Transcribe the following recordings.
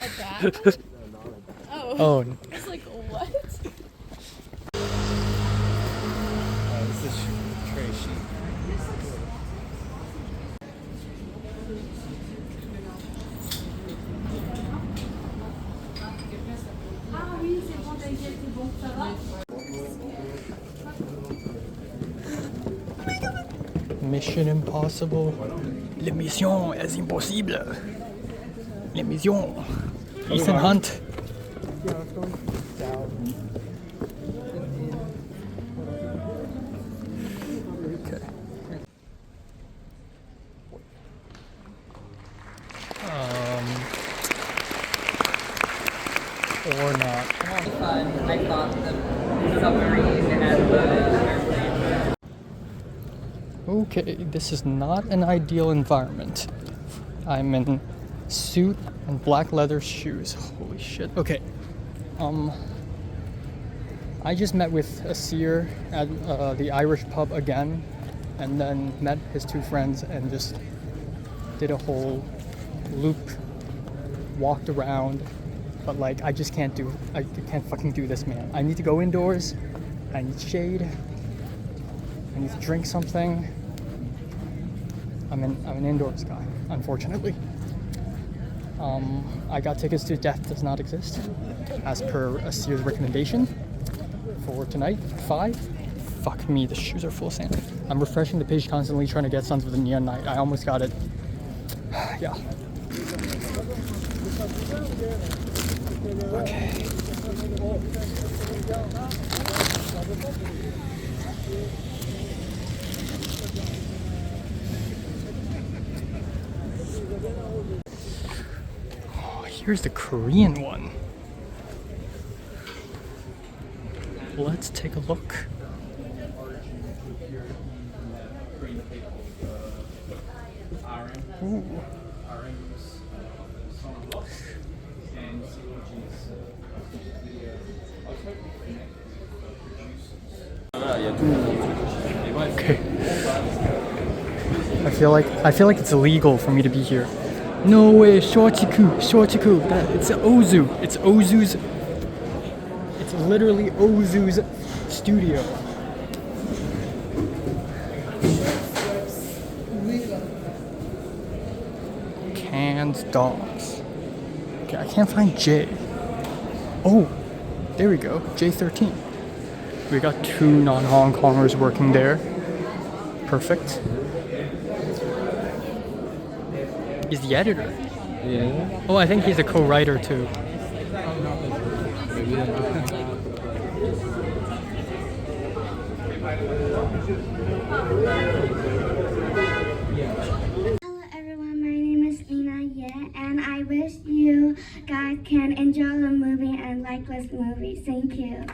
A bag? Oh. Oh. I was like, what? This is tray sheet. Mission Impossible. La mission est impossible. La mission. Ethan Hunt. Okay. Or not. Fun. I thought the submarine and the airplane. Okay, this is not an ideal environment. I'm in suit and black leather shoes. Holy shit. Okay. I just met with Asir at the Irish pub again, and then met his two friends and just did a whole loop, walked around, but like I just can't do. I can't fucking do this, man. I need to go indoors. I need shade. I need to drink something. I'm an indoors guy, unfortunately. I got tickets to Death Does Not Exist, as per Asir's recommendation for tonight, 5. Fuck me, the shoes are full of sand. I'm refreshing the page constantly trying to get Sons of the Neon Night. I almost got it. Yeah. Okay. Oh, here's the Korean one. Let's take a look. Ooh. Okay. I feel like it's illegal for me to be here. No way, Shochiku. It's Ozu. It's Ozu's. It's literally Ozu's studio. Canned dogs. Okay, I can't find J. Oh, there we go. J13. We got 2 non-Hong Kongers working there. Perfect. He's the editor. Yeah. Oh, I think he's a co-writer too. Hello everyone, my name is Lina Ye, and I wish you guys can enjoy the movie and like this movie. Thank you.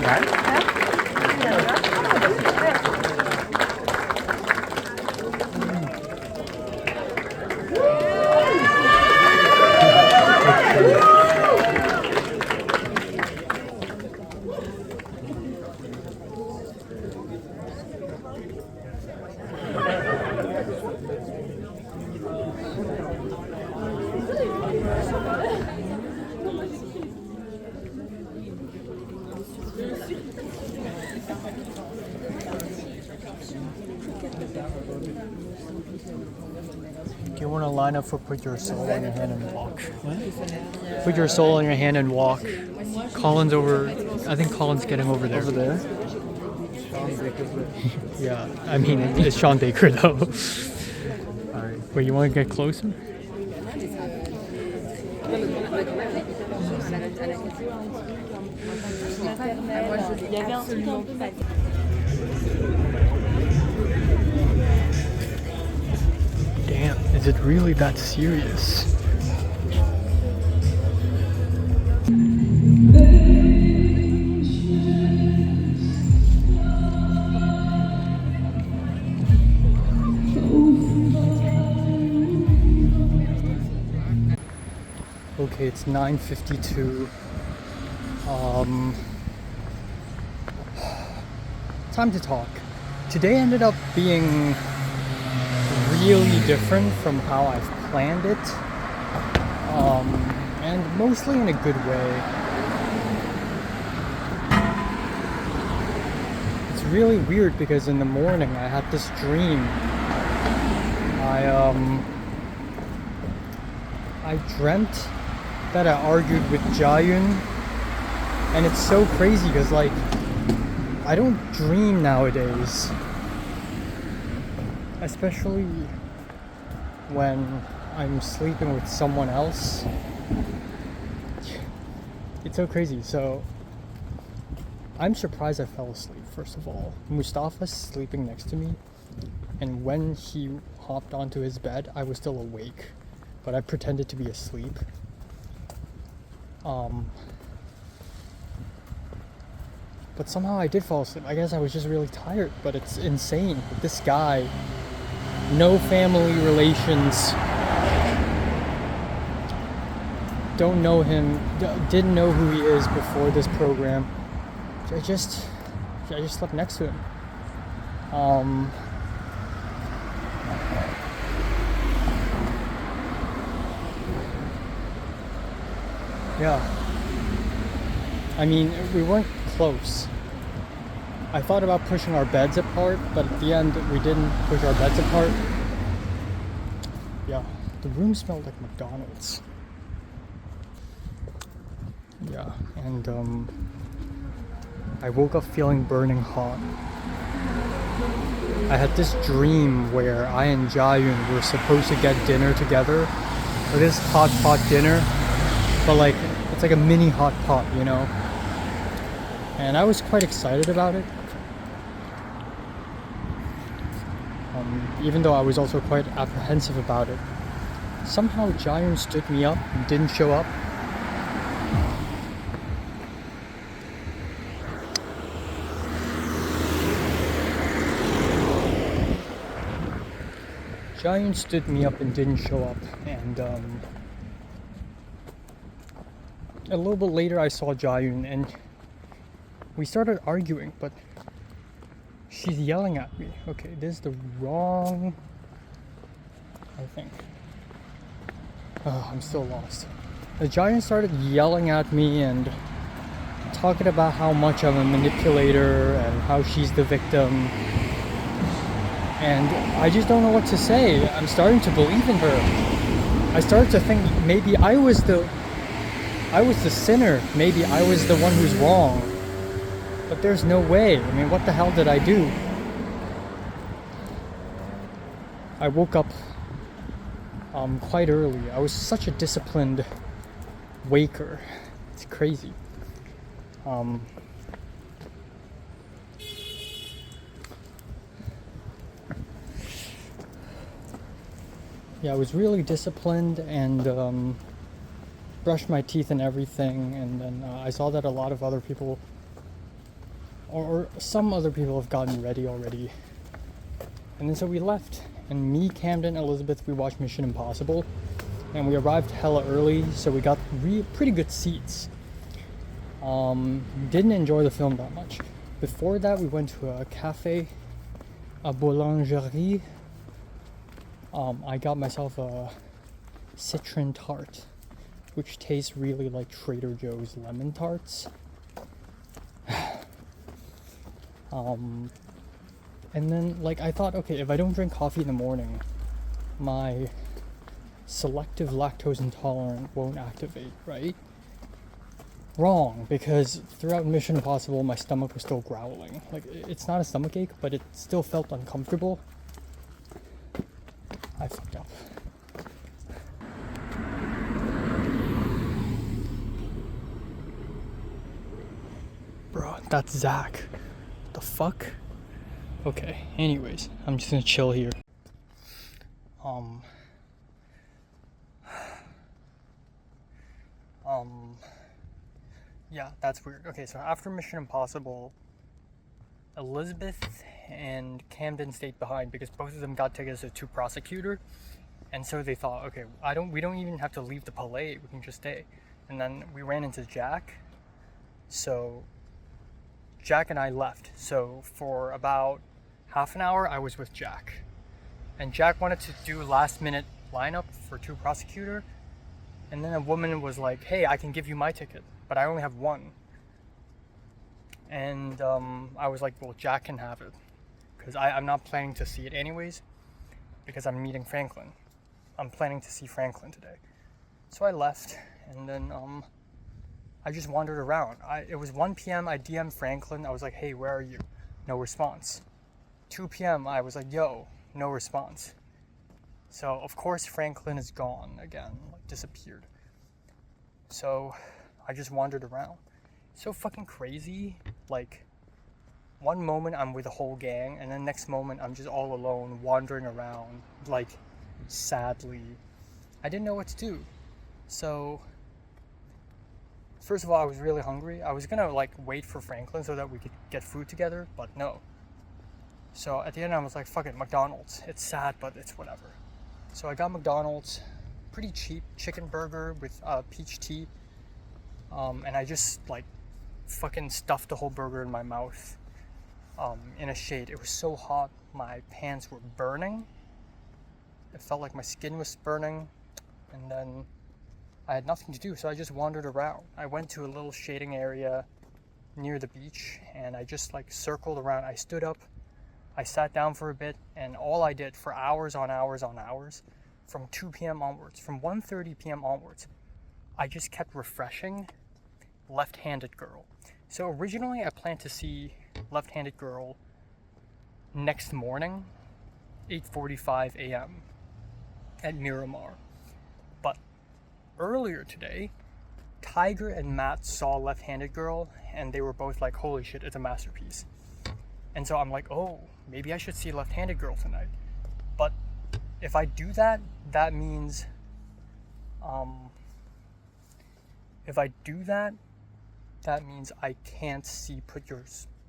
Do you want to line up for put your soul in your hand and walk? Put your soul in your hand and walk. Colin's over. I think Colin's getting over there. Over there? Sean Baker's with. Yeah, I mean it's Sean Baker though. Alright. Wait, you want to get closer? Il y avait un truc un peu mal. Damn, is it really that serious? Okay, it's 9:52. Time to talk. Today ended up being really different from how I've planned it, and mostly in a good way. It's really weird because in the morning I had this dream. I dreamt that I argued with Jayun, and it's so crazy because like I don't dream nowadays, especially when I'm sleeping with someone else. It's so crazy. So I'm surprised I fell asleep. First of all, Mustafa's sleeping next to me, and when he hopped onto his bed I was still awake, but I pretended to be asleep. But somehow I did fall asleep. I guess I was just really tired, but it's insane. This guy, no family relations, don't know him, didn't know who he is before this program. I just slept next to him. Yeah. I mean, we weren't close. I thought about pushing our beds apart, but at the end we didn't push our beds apart. Yeah, the room smelled like McDonald's. Yeah, and I woke up feeling burning hot. I had this dream where I and Jayun were supposed to get dinner together, or this hot pot dinner, but like it's like a mini hot pot, you know. And I was quite excited about it, even though I was also quite apprehensive about it. Somehow Jayun stood me up and didn't show up. Jayun stood me up and didn't show up, and a little bit later I saw Jayun and we started arguing, but she's yelling at me. Okay, this is the wrong, I think. Oh, I'm still lost. The Jayun started yelling at me and talking about how much I'm a manipulator and how she's the victim. And I just don't know what to say. I'm starting to believe in her. I started to think maybe I was the sinner. Maybe I was the one who's wrong. But there's no way. I mean, what the hell did I do? I woke up quite early. I was such a disciplined waker. It's crazy. Yeah, I was really disciplined and brushed my teeth and everything, and then I saw that a lot of other people or some other people have gotten ready already. And then so we left, and me, Camden, Elizabeth, we watched Mission Impossible, and we arrived hella early, so we got pretty good seats. Didn't enjoy the film that much. Before that, we went to a cafe, a boulangerie. I got myself a citron tart, which tastes really like Trader Joe's lemon tarts. And then, like, I thought, okay, if I don't drink coffee in the morning, my selective lactose intolerant won't activate, right? Wrong, because throughout Mission Impossible, my stomach was still growling. Like, it's not a stomach ache, but it still felt uncomfortable. I fucked up. Bro, that's Zach. What the fuck? Okay, anyways, I'm just gonna chill here. Yeah, that's weird. Okay, so after Mission Impossible, Elizabeth and Camden stayed behind because both of them got tickets to Prosecutor, and so they thought, okay, we don't even have to leave the Palais, we can just stay. And then we ran into Jack, so Jack and I left. So for about half an hour, I was with Jack, and Jack wanted to do last minute lineup for 2 Prosecutor, and then a woman was like, hey, I can give you my ticket, but I only have one. And I was like, well, Jack can have it, because I'm not planning to see it anyways, because I'm meeting Franklin. I'm planning to see Franklin today. So I left, and then I just wandered around. It was 1 p.m, I DM'd Franklin, I was like, hey, where are you? No response. 2 p.m, I was like, yo, no response. So of course Franklin is gone again, like disappeared. So I just wandered around. So fucking crazy. Like, one moment I'm with a whole gang, and then next moment I'm just all alone wandering around, like, sadly. I didn't know what to do. So first of all, I was really hungry. I was gonna like wait for Franklin so that we could get food together, but no. So at the end I was like, fuck it, McDonald's. It's sad, but it's whatever. So I got McDonald's, pretty cheap chicken burger with peach tea. And I just like fucking stuffed the whole burger in my mouth in a shade. It was so hot, my pants were burning. It felt like my skin was burning, and then I had nothing to do, so I just wandered around. I went to a little shading area near the beach, and I just like circled around. I stood up, I sat down for a bit, and all I did for hours on hours on hours, from 2 p.m. onwards, from 1:30 p.m. onwards, I just kept refreshing Left-Handed Girl. So originally I planned to see Left-Handed Girl next morning, 8:45 a.m. at Miramar. But earlier today, Tiger and Matt saw Left-Handed Girl, and they were both like, holy shit, it's a masterpiece. And so I'm like, oh, maybe I should see Left-Handed Girl tonight. But if I do that, that means I can't see Put Your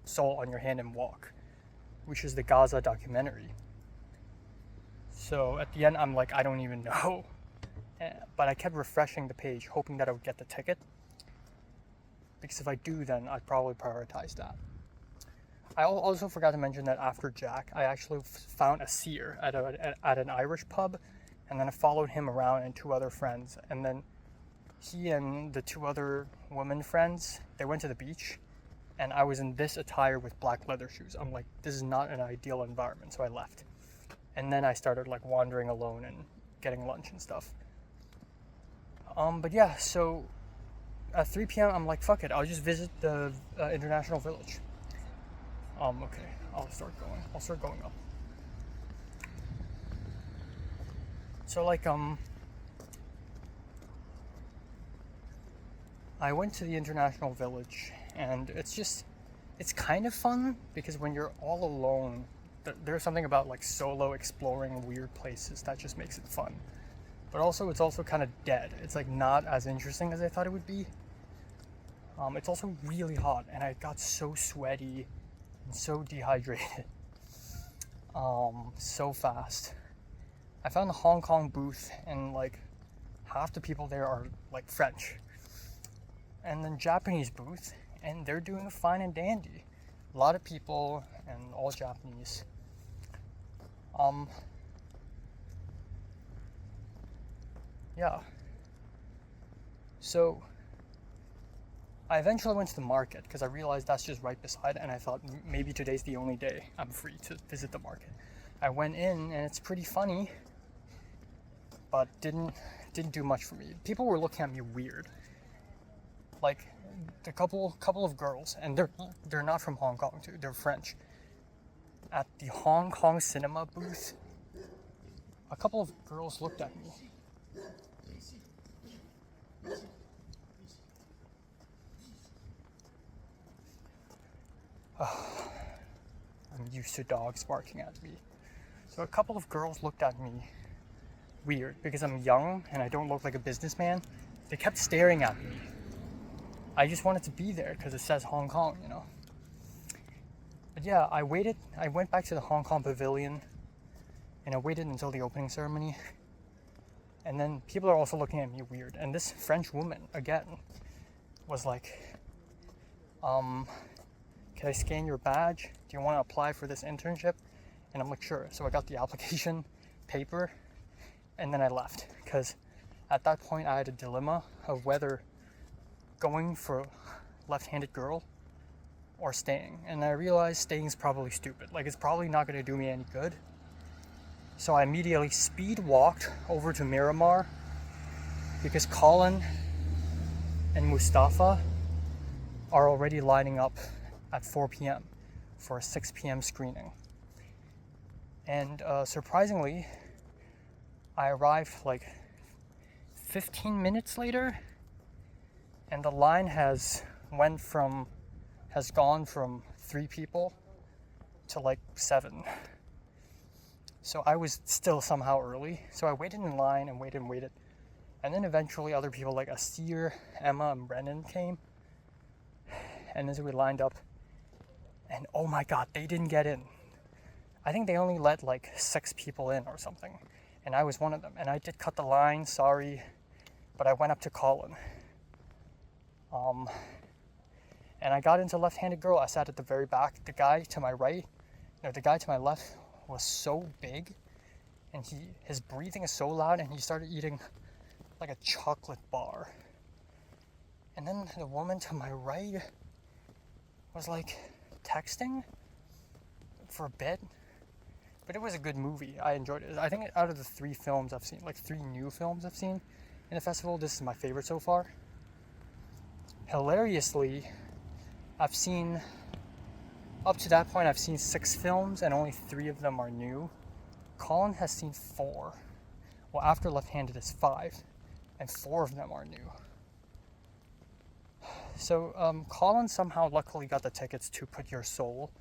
Soul on Your Hand and Walk, which is the Gaza documentary. So at the end, I'm like, I don't even know. But I kept refreshing the page, hoping that I would get the ticket. Because if I do, then I'd probably prioritize that. I also forgot to mention that after Jack, I actually found a seer at an Irish pub, and then I followed him around and 2 other friends, and then he and the 2 other women friends, they went to the beach, and I was in this attire with black leather shoes. I'm like, this is not an ideal environment, so I left. And then I started like wandering alone and getting lunch and stuff. But yeah, so at 3 p.m. I'm like, fuck it, I'll just visit the International Village. Okay, I'll start going up. So like, I went to the International Village, and it's kind of fun, because when you're all alone, there's something about like solo exploring weird places that just makes it fun. But also, it's also kind of dead. It's like not as interesting as I thought it would be. It's also really hot, and I got so sweaty and so dehydrated so fast. I found the Hong Kong booth, and like half the people there are like French, and then Japanese booth, and they're doing fine and dandy. A lot of people and all Japanese. Yeah. So I eventually went to the market because I realized that's just right beside, and I thought maybe today's the only day I'm free to visit the market. I went in, and it's pretty funny, but didn't do much for me. People were looking at me weird. Like the couple of girls, and they're not from Hong Kong too. They're French. At the Hong Kong cinema booth, a couple of girls looked at me. I'm used to dogs barking at me. So a couple of girls looked at me weird because I'm young and I don't look like a businessman. They kept staring at me. I just wanted to be there because it says Hong Kong, you know. But yeah, I waited. I went back to the Hong Kong pavilion and I waited until the opening ceremony. And then people are also looking at me weird. And this French woman, again, was like, can I scan your badge? Do you want to apply for this internship? And I'm like, sure. So I got the application paper and then I left. Because at that point I had a dilemma of whether going for left-handed girl or staying. And I realized staying is probably stupid. Like, it's probably not going to do me any good. So I immediately speed walked over to Miramar because Colin and Mustafa are already lining up at 4 p.m. for a 6 p.m. screening. And surprisingly, I arrived like 15 minutes later, and the line has gone from 3 people to like 7. So I was still somehow early. So I waited in line and waited. And then eventually other people like Asir, Emma, and Brennan came. And as we lined up, and oh my god, they didn't get in. I think they only let like 6 people in or something. And I was one of them. And I did cut the line, sorry. But I went up to Colin. And I got into left-handed girl. I sat at the very back. The guy to my left was so big. And his breathing is so loud, and he started eating like a chocolate bar. And then the woman to my right was like texting for a bit, but it was a good movie. I enjoyed it. I think out of the 3 films I've seen, like 3 new films I've seen in the festival, this is my favorite so far. Hilariously, I've seen, up to that point, I've seen 6 films and only 3 of them are new. Colin has seen 4. Well, after Left-Handed is 5, and 4 of them are new. So Colin somehow luckily got the tickets to Put Your Soul.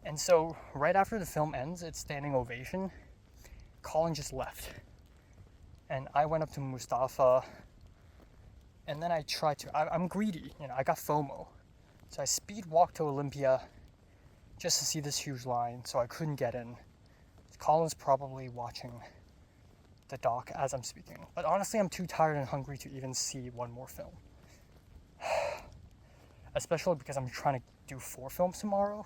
And so right after the film ends, it's standing ovation. Colin just left. And I went up to Mustafa. And then I tried to, I'm greedy, you know, I got FOMO. So I speed walked to Olympia just to see this huge line, so I couldn't get in. Colin's probably watching the doc as I'm speaking. But honestly, I'm too tired and hungry to even see one more film. Especially because I'm trying to do 4 films tomorrow.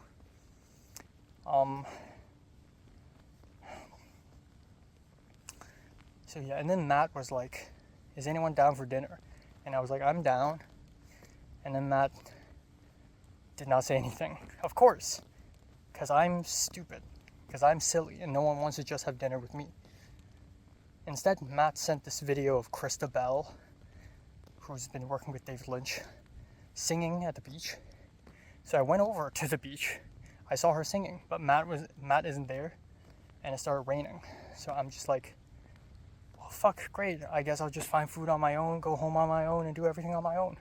So yeah, and then Matt was like, is anyone down for dinner? And I was like, I'm down. And then Matt did not say anything. Of course, because I'm stupid, because I'm silly, and no one wants to just have dinner with me. Instead, Matt sent this video of Krista Bell, who's been working with David Lynch, singing at the beach. So I went over to the beach. I saw her singing, but Matt isn't there, and it started raining. So I'm just like, well, fuck, great. I guess I'll just find food on my own, go home on my own, and do everything on my own.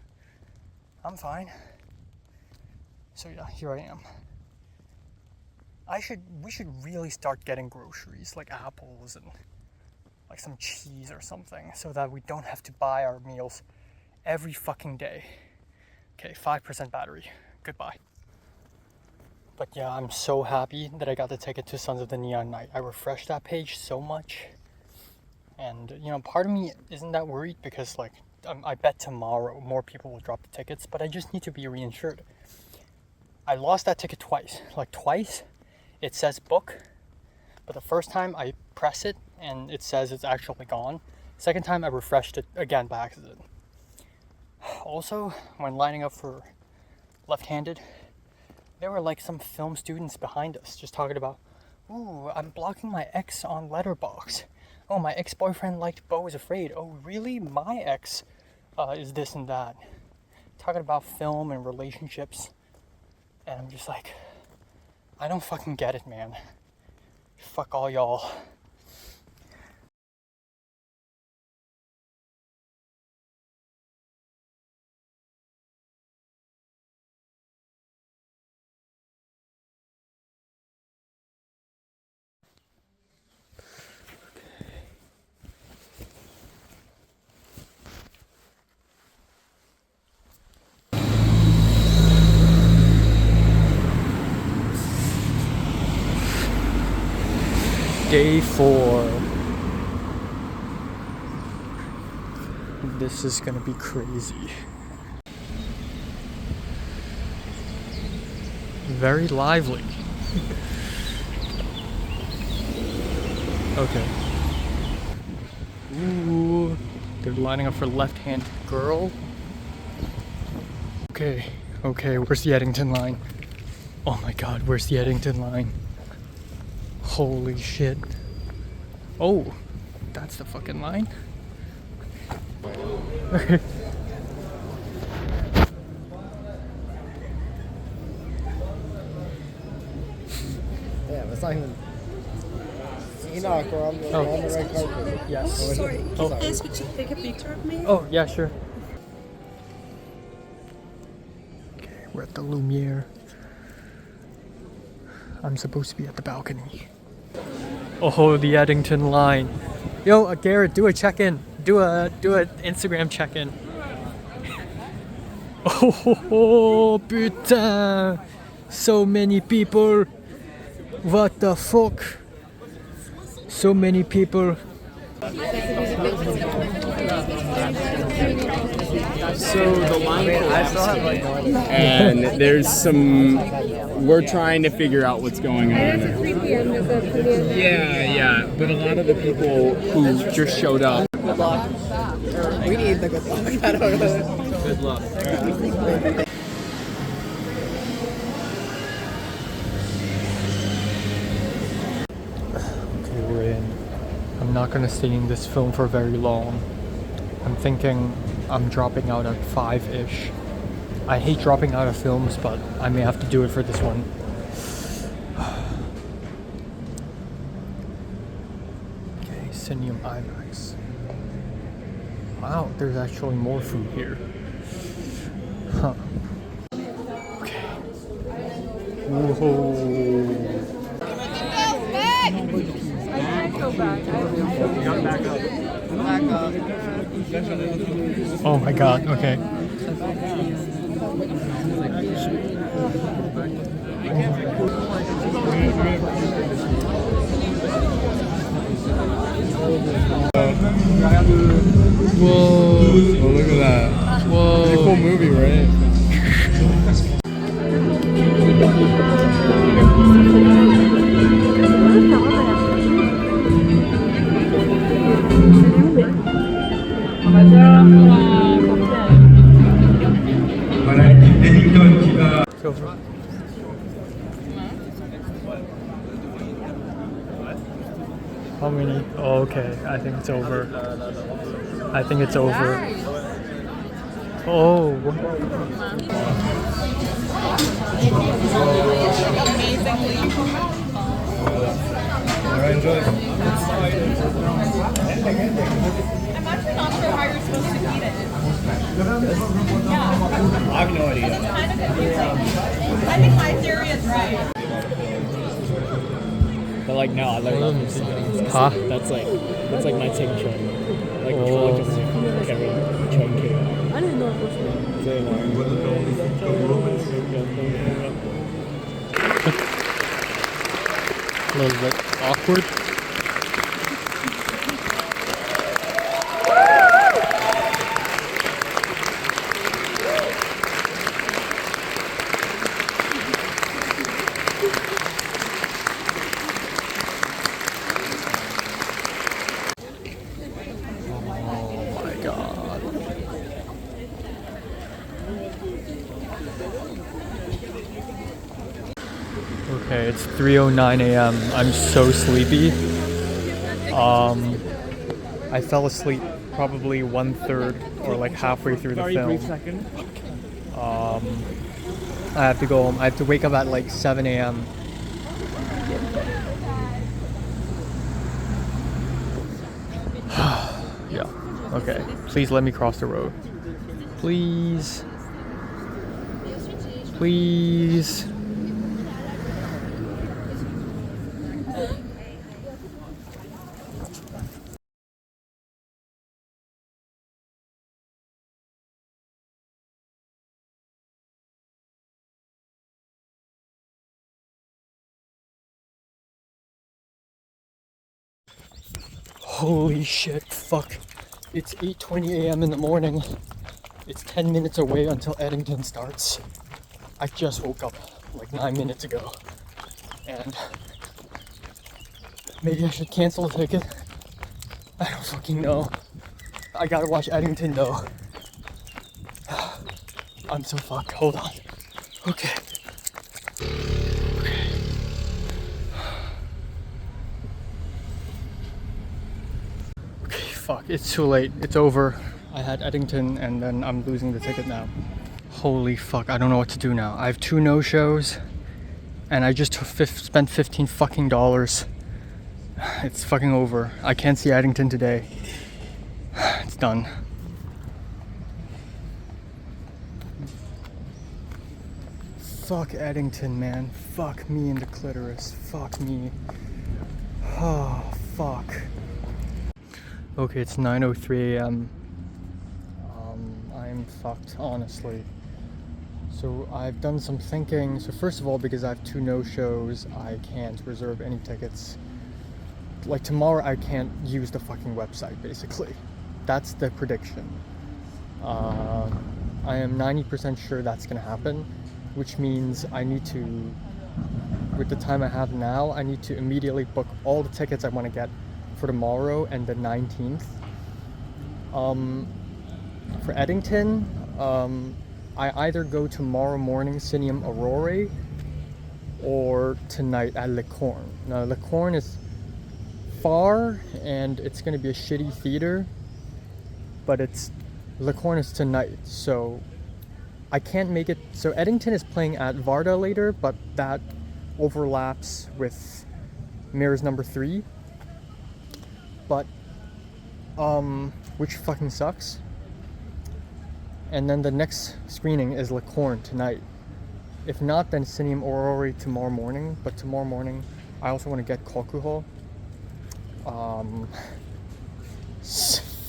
I'm fine. So yeah, here I am. We should really start getting groceries, like apples and like some cheese or something, so that we don't have to buy our meals every fucking day. Okay, 5% battery. Goodbye. But yeah, I'm so happy that I got the ticket to Sons of the Neon Night. I refreshed that page so much. And, you know, part of me isn't that worried because, like, I bet tomorrow more people will drop the tickets, but I just need to be reinsured. I lost that ticket twice. Like, twice, it says book, but the first time I press it and it says it's actually gone. Second time I refreshed it again by accident. Also, when lining up for left-handed, there were like some film students behind us just talking about, ooh, I'm blocking my ex on Letterboxd. Oh, my ex-boyfriend liked Beau is Afraid. Oh, really? My ex is this and that. Talking about film and relationships. And I'm just like, I don't fucking get it, man. Fuck all y'all. Day 4. This is gonna be crazy. Very lively. Okay. Ooh, they're lining up for left-hand girl. Okay, where's the Eddington line? Oh my god, where's the Eddington line? Holy shit. Oh, that's the fucking line. Yeah, it's not even. Enoch, we're on the right carpet. Yes. Sorry, can Oh. I ask you to take a picture of me? Oh, yeah, sure. Okay, we're at the Lumiere. I'm supposed to be at the balcony. Oh, the Eddington line. Yo, Garrett, do a check-in. Do a Instagram check-in. Oh, putain. So many people. What the fuck? So many people. So the line collapsed, and there's some. We're trying to figure out what's going on. Yeah, but a lot of the people who just showed up. Good luck. We need the good luck. I don't know. Good luck. Okay, we're in. I'm not gonna stay in this film for very long. I'm thinking I'm dropping out at 5-ish. I hate dropping out of films, but I may have to do it for this one. Okay, Cineum IMAX. Wow, there's actually more food here. Huh. Okay. Whoa. Oh my god, okay. Whoa. Oh, look at that. Whoa. Pretty cool movie, right? So, how many? Oh, okay. I think it's over. I think it's over. Oh. Alright, enjoy. I'm actually not sure how you're supposed to eat it. I have no idea. It's kind of confusing. I think my theory is right. But like no, I love this. Huh? That's like my signature. Like Oh. just carry train. I didn't know it was A little bit awkward. Oh my god. Okay, it's 3:09 a.m. I'm so sleepy. I fell asleep probably 1/3 or like halfway through the film. I have to go home. I have to wake up at like 7 a.m. Yeah. Okay. Please let me cross the road. Please. Please. Holy shit, fuck. It's 8:20 a.m. in the morning. It's 10 minutes away until Eddington starts. I just woke up like 9 minutes ago. And maybe I should cancel the ticket. I don't fucking know. I gotta watch Eddington though. I'm so fucked. Hold on. Okay. Fuck, it's too late. It's over. I had Eddington and then I'm losing the ticket now. Holy fuck, I don't know what to do now. I have 2 no-shows and I just spent $15 fucking dollars. It's fucking over. I can't see Eddington today. It's done. Fuck Eddington, man. Fuck me in the clitoris. Fuck me. Oh, fuck. Okay, it's 9:03 a.m. I'm fucked, honestly. So I've done some thinking. So first of all, because I have 2 no-shows, I can't reserve any tickets. Like tomorrow, I can't use the fucking website, basically. That's the prediction. I am 90% sure that's gonna happen, which means I need to, with the time I have now, I need to immediately book all the tickets I want to get for tomorrow and the 19th. For Eddington, I either go tomorrow morning Cineum Aurora or tonight at Le Corne. Now Le Corne is far and it's going to be a shitty theater, but Le Corne is tonight, so I can't make it. So Eddington is playing at Varda later, but that overlaps with Mirrors Number 3. But, which fucking sucks. And then the next screening is Le Corne tonight. If not, then Cineum Aurora tomorrow morning. But tomorrow morning, I also want to get Kokuho.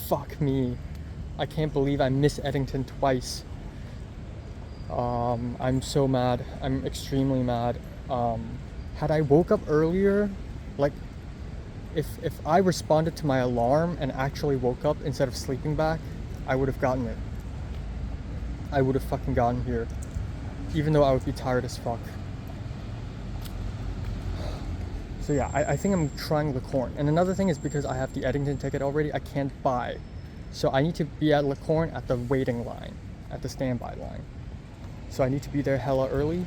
Fuck me. I can't believe I missed Eddington twice. I'm so mad. I'm extremely mad. Had I woke up earlier, like, if I responded to my alarm and actually woke up instead of sleeping back, I would have gotten it. I would have fucking gotten here, even though I would be tired as fuck. So yeah, I think I'm trying Le Corne. And another thing is because I have the Eddington ticket already, I can't buy. So I need to be at Le Corne at the waiting line, at the standby line. So I need to be there hella early.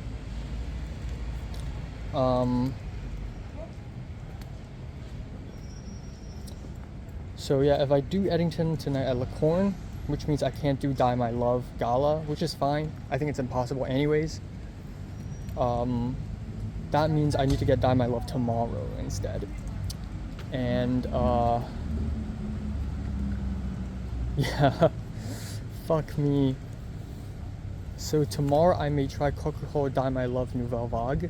So yeah, if I do Eddington tonight at Le Corne, which means I can't do Die My Love Gala, which is fine. I think it's impossible anyways. That means I need to get Die My Love tomorrow instead. And yeah, fuck me. So tomorrow I may try Kokuho Die My Love Nouvelle Vague.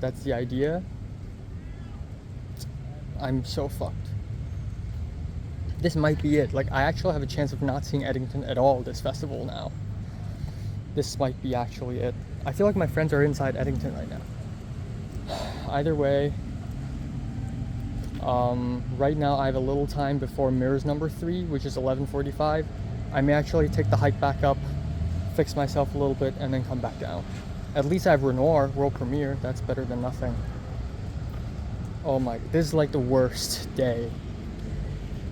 That's the idea. I'm so fucked. this might be it. Like, I actually have a chance of not seeing Eddington at all this festival now. This might be actually it. I feel like my friends are inside Eddington right now. Either way, right now I have a little time before Mirrors number 3, which is 11:45. I may actually take the hike back up, fix myself a little bit, and then come back down. At least I have Renoir world premiere. That's better than nothing. Oh my, this is like the worst day.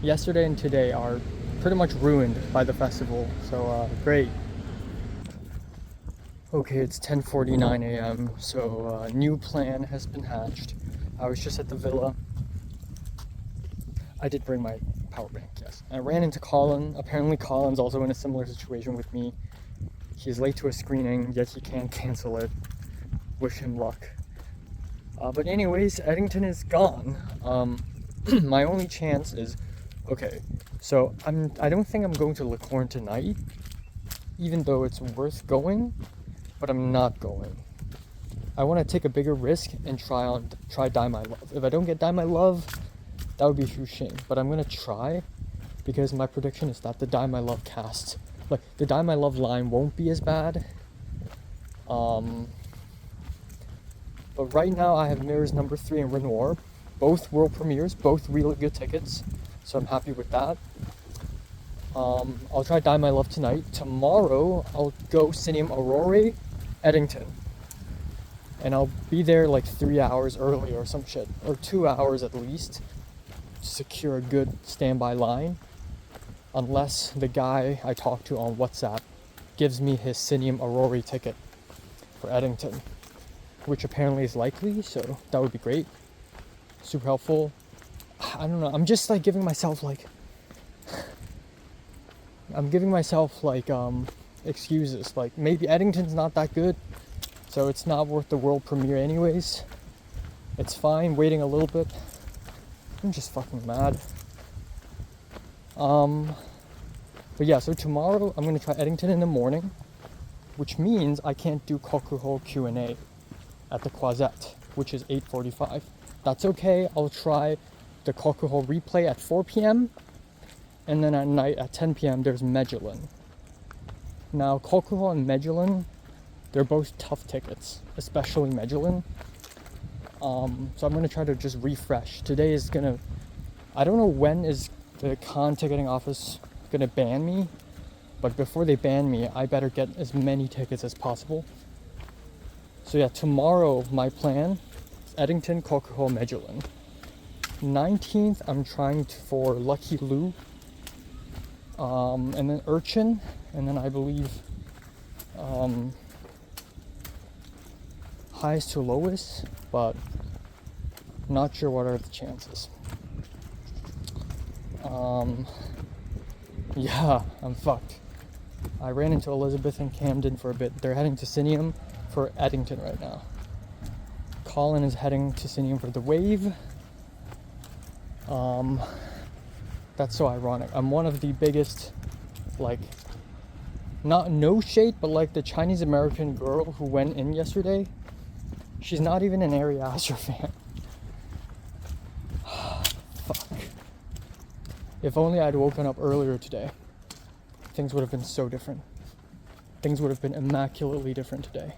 Yesterday and today are pretty much ruined by the festival, so great. Okay, it's 10:49 a.m. so a new plan has been hatched. I was just at the villa. I did bring my power bank, yes. I ran into Colin. Apparently Colin's also in a similar situation with me. He's late to a screening, yet he can't cancel it. Wish him luck. But anyways, Eddington is gone. My only chance is, okay, so I don't think I'm going to Licorne tonight, even though it's worth going, but I'm not going. I want to take a bigger risk and try Die My Love. If I don't get Die My Love, that would be a huge shame, but I'm gonna try, because my prediction is that the Die My Love cast, like the Die My Love line, won't be as bad. But right now I have Mirrors number 3 and Renoir, both world premieres, both really good tickets, so I'm happy with that. I'll try Die My Love tonight. Tomorrow I'll go Cineum Aurora, Eddington, and I'll be there like 3 hours early or some shit, or 2 hours at least, to secure a good standby line, unless the guy I talked to on WhatsApp gives me his Cineum Aurora ticket for Eddington, which apparently is likely, so that would be great. Super helpful. I don't know, I'm just like giving myself like excuses, like maybe Eddington's not that good, so it's not worth the world premiere anyways. It's fine waiting a little bit. I'm just fucking mad. But yeah, so tomorrow I'm gonna try Eddington in the morning, which means I can't do Kokuho Q&A at the Croisette, which is 8:45. That's okay, I'll try the Kokuho replay at 4 p.m. and then at night at 10 p.m. there's Medellin. Now Kokuho and Medellin, they're both tough tickets, especially Medellin. So I'm gonna try to just refresh. Today is gonna, I don't know when is the con ticketing office gonna ban me, but before they ban me, I better get as many tickets as possible. So yeah, tomorrow my plan is Eddington, Kokuho, Medellin. 19th, I'm trying for Lucky Lou, and then Urchin, and then I believe highest to lowest, but not sure what are the chances. Yeah, I'm fucked. I ran into Elizabeth and Camden for a bit. They're heading to Cineum for Eddington right now. Colin is heading to Cineum for The Wave. That's so ironic. I'm one of the biggest, like, not no shade, but like the Chinese American girl who went in yesterday. She's not even an Ari Aster fan. Fuck. If only I'd woken up earlier today, things would have been so different. Things would have been immaculately different today.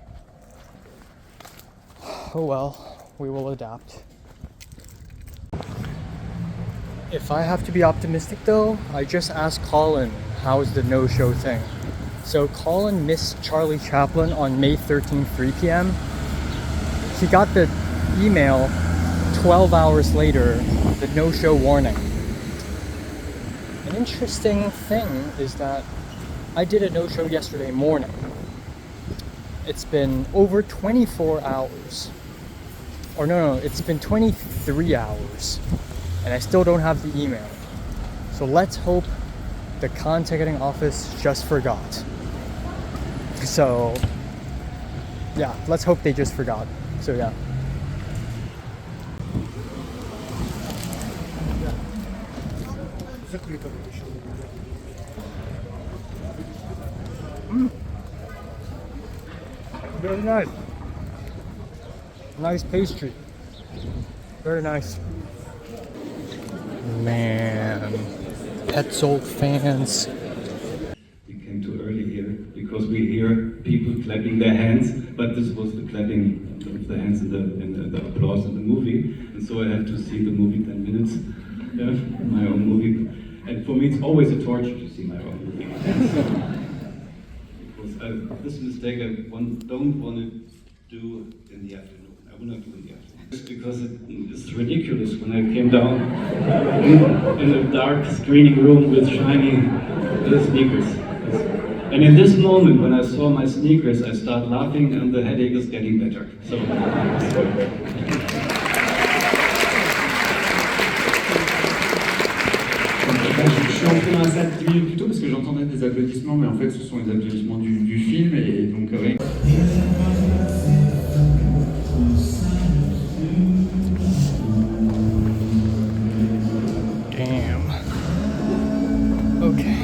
Oh well, we will adapt. If I have to be optimistic though, I just asked Colin how's the no-show thing. So Colin missed Charlie Chaplin on May 13th, 3 p.m. He got the email 12 hours later, the no-show warning. An interesting thing is that I did a no-show yesterday morning. It's been over 24 hours. Or no, it's been 23 hours. And I still don't have the email. So let's hope the con ticketing office just forgot. So, yeah, let's hope they just forgot. So yeah. Very nice. Nice pastry. Very nice. Man. Petzold fans. We came too early here because we hear people clapping their hands, but this was the clapping of the hands in the applause in the movie, and so I have to see the movie 10 minutes, my own movie, and for me it's always a torture to see my own movie. Because this mistake I don't want to do in the afternoon. I will not do in the afternoon. It's because it's ridiculous when I came down in a dark screening room with shiny sneakers. And in this moment, when I saw my sneakers, I start laughing and the headache is getting better. So. Je suis entré dans la salle 10 minutes plus tôt parce que j'entendais des applaudissements, mais en fait ce sont les applaudissements du film et donc rien. Damn. Okay.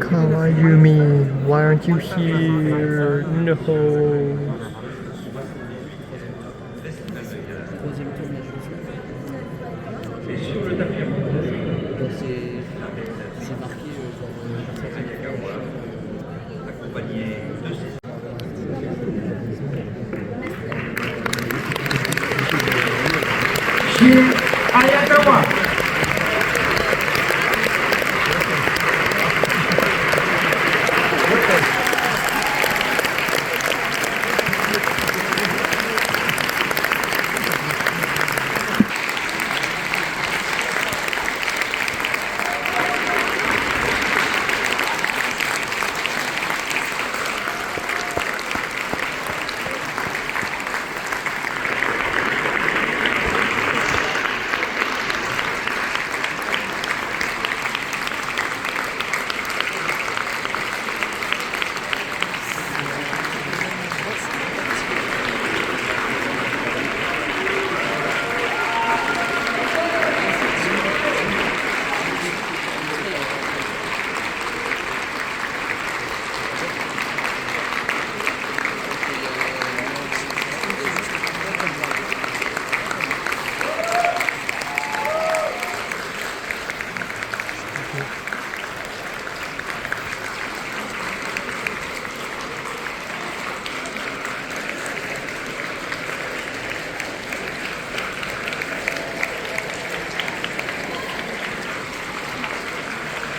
Kawayumi, why aren't you here? No.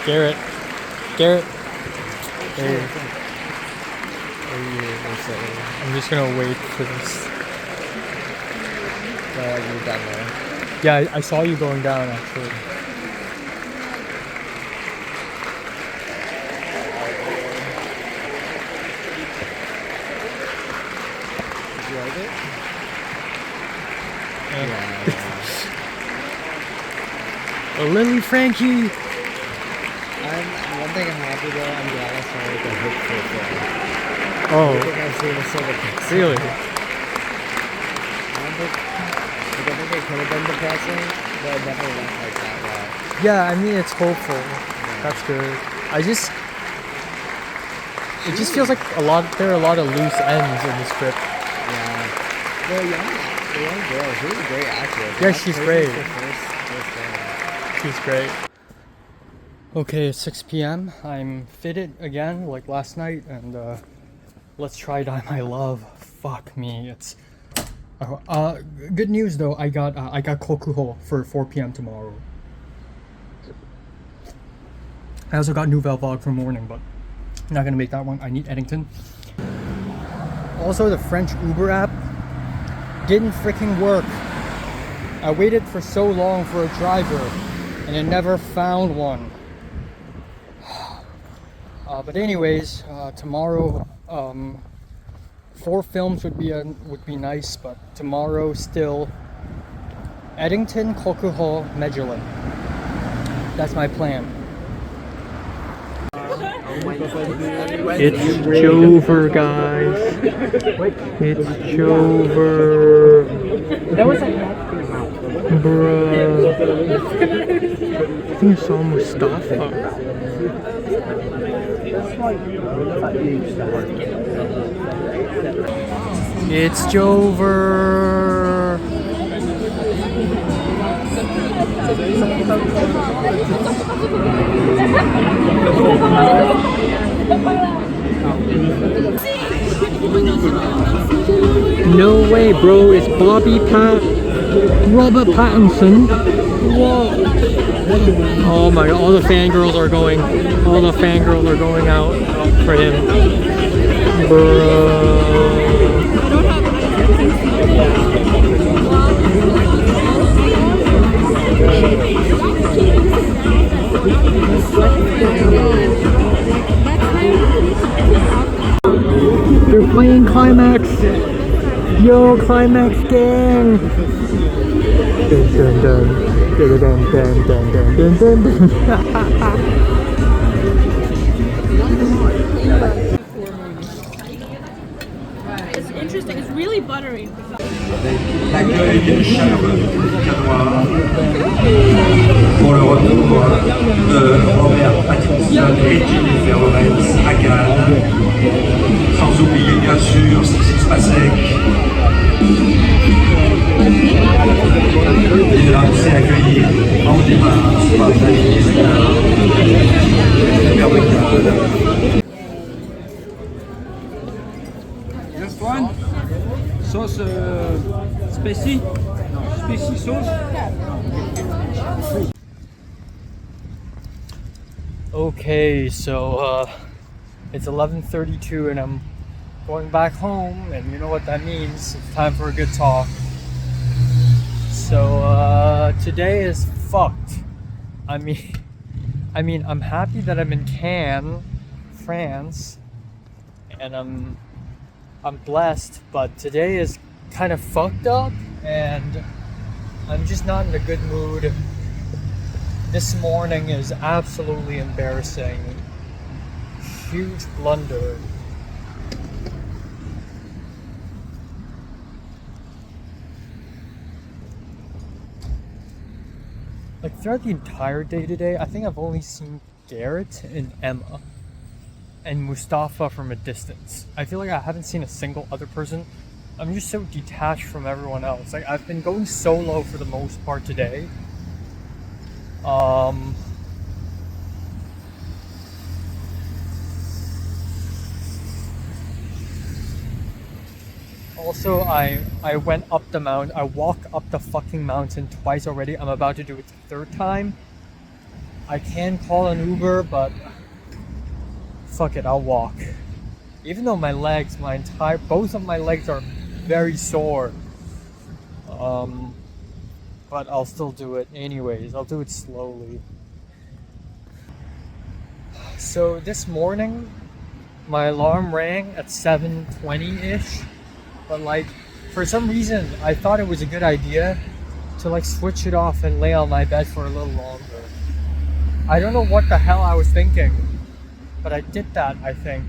Garrett. Garrett. Hey. I'm just gonna wait for this. You're down there. Yeah, I saw you going down actually. Did you like it? Yeah. Lily Frankie. One thing I'm happy though, I'm glad I saw like a hopeful film. Oh. I think I've seen a silver picture. Really? I think it could have been depressing, but it definitely went like that route. Yeah, I mean it's hopeful. Yeah. That's good. It just feels like there are a lot of loose ends in the script. Yeah. The young girl, she's a great actress. Yeah, she's great. First She's great. Okay, it's 6 p.m. I'm fitted again, like last night, and let's try Die My Love. Fuck me, it's good news though. I got Kokuho for 4 p.m. tomorrow. I also got Nouvelle Vague for morning, but I'm not gonna make that one. I need Eddington. Also, the French Uber app didn't freaking work. I waited for so long for a driver, and I never found one. But anyways, tomorrow, 4 films would be nice, but tomorrow still Eddington, Kokuho, Medellin. That's my plan. It's Jover, guys. It's Jover. That was bruh. think I saw Mustafa. It's Jover. No way, bro. It's Robert Pattinson. Whoa. Oh my god, all the fangirls are going out for him. Bro. They're playing Climax. Yo, Climax gang. Dun, dun, dun. Dun, dun, dun, dun, dun, dun, dun. It's interesting. It's really buttery. L'accueil chaleureux du public canois pour le retour de Robert Pattinson et Jennifer Lawrence à Cannes. Sans oublier bien sûr Six Pasek. Il va aussi accueillir en démarche par David Just one sauce spicy? No, spicy sauce. Okay, so it's 11:32 and I'm going back home, and you know what that means. It's time for a good talk. So today is fucked. I mean I'm happy that I'm in Cannes, France, and I'm blessed, but today is kind of fucked up and I'm just not in a good mood. This morning is absolutely embarrassing. Huge blunder. Like throughout the entire day today, I think I've only seen Garrett and Emma and Mustafa from a distance. I feel like I haven't seen a single other person. I'm just so detached from everyone else. Like I've been going solo for the most part today. Also, I went up the mountain. I walked up the fucking mountain twice already. I'm about to do it the third time. I can call an Uber, but fuck it, I'll walk. Even though my legs, both of my legs are very sore. But I'll still do it anyways. I'll do it slowly. So this morning, my alarm rang at 7:20-ish. But like, for some reason, I thought it was a good idea to like switch it off and lay on my bed for a little longer. I don't know what the hell I was thinking, but I did that, I think.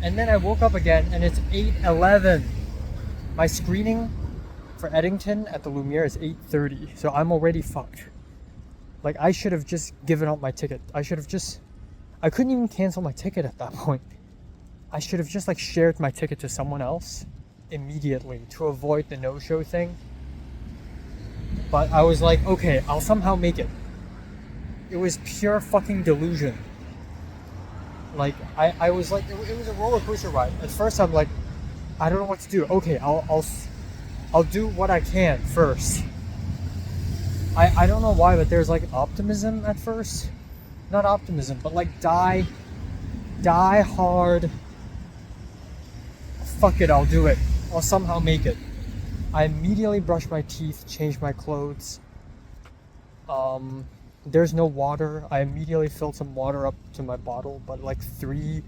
And then I woke up again and it's 8:11. My screening for Eddington at the Lumiere is 8:30, so I'm already fucked. Like, I should have just given up my ticket. I couldn't even cancel my ticket at that point. I should have just like shared my ticket to someone else immediately to avoid the no-show thing. But I was like, okay, I'll somehow make it. It was pure fucking delusion. Like, I was like, it was a roller coaster ride. At first I'm like, I don't know what to do. Okay, I'll do what I can first. I don't know why, but there's like optimism at first. Not optimism, but like die hard. Fuck it, I'll do it. I'll somehow make it. I immediately brushed my teeth, changed my clothes. There's no water. I immediately filled some water up to my bottle, but like three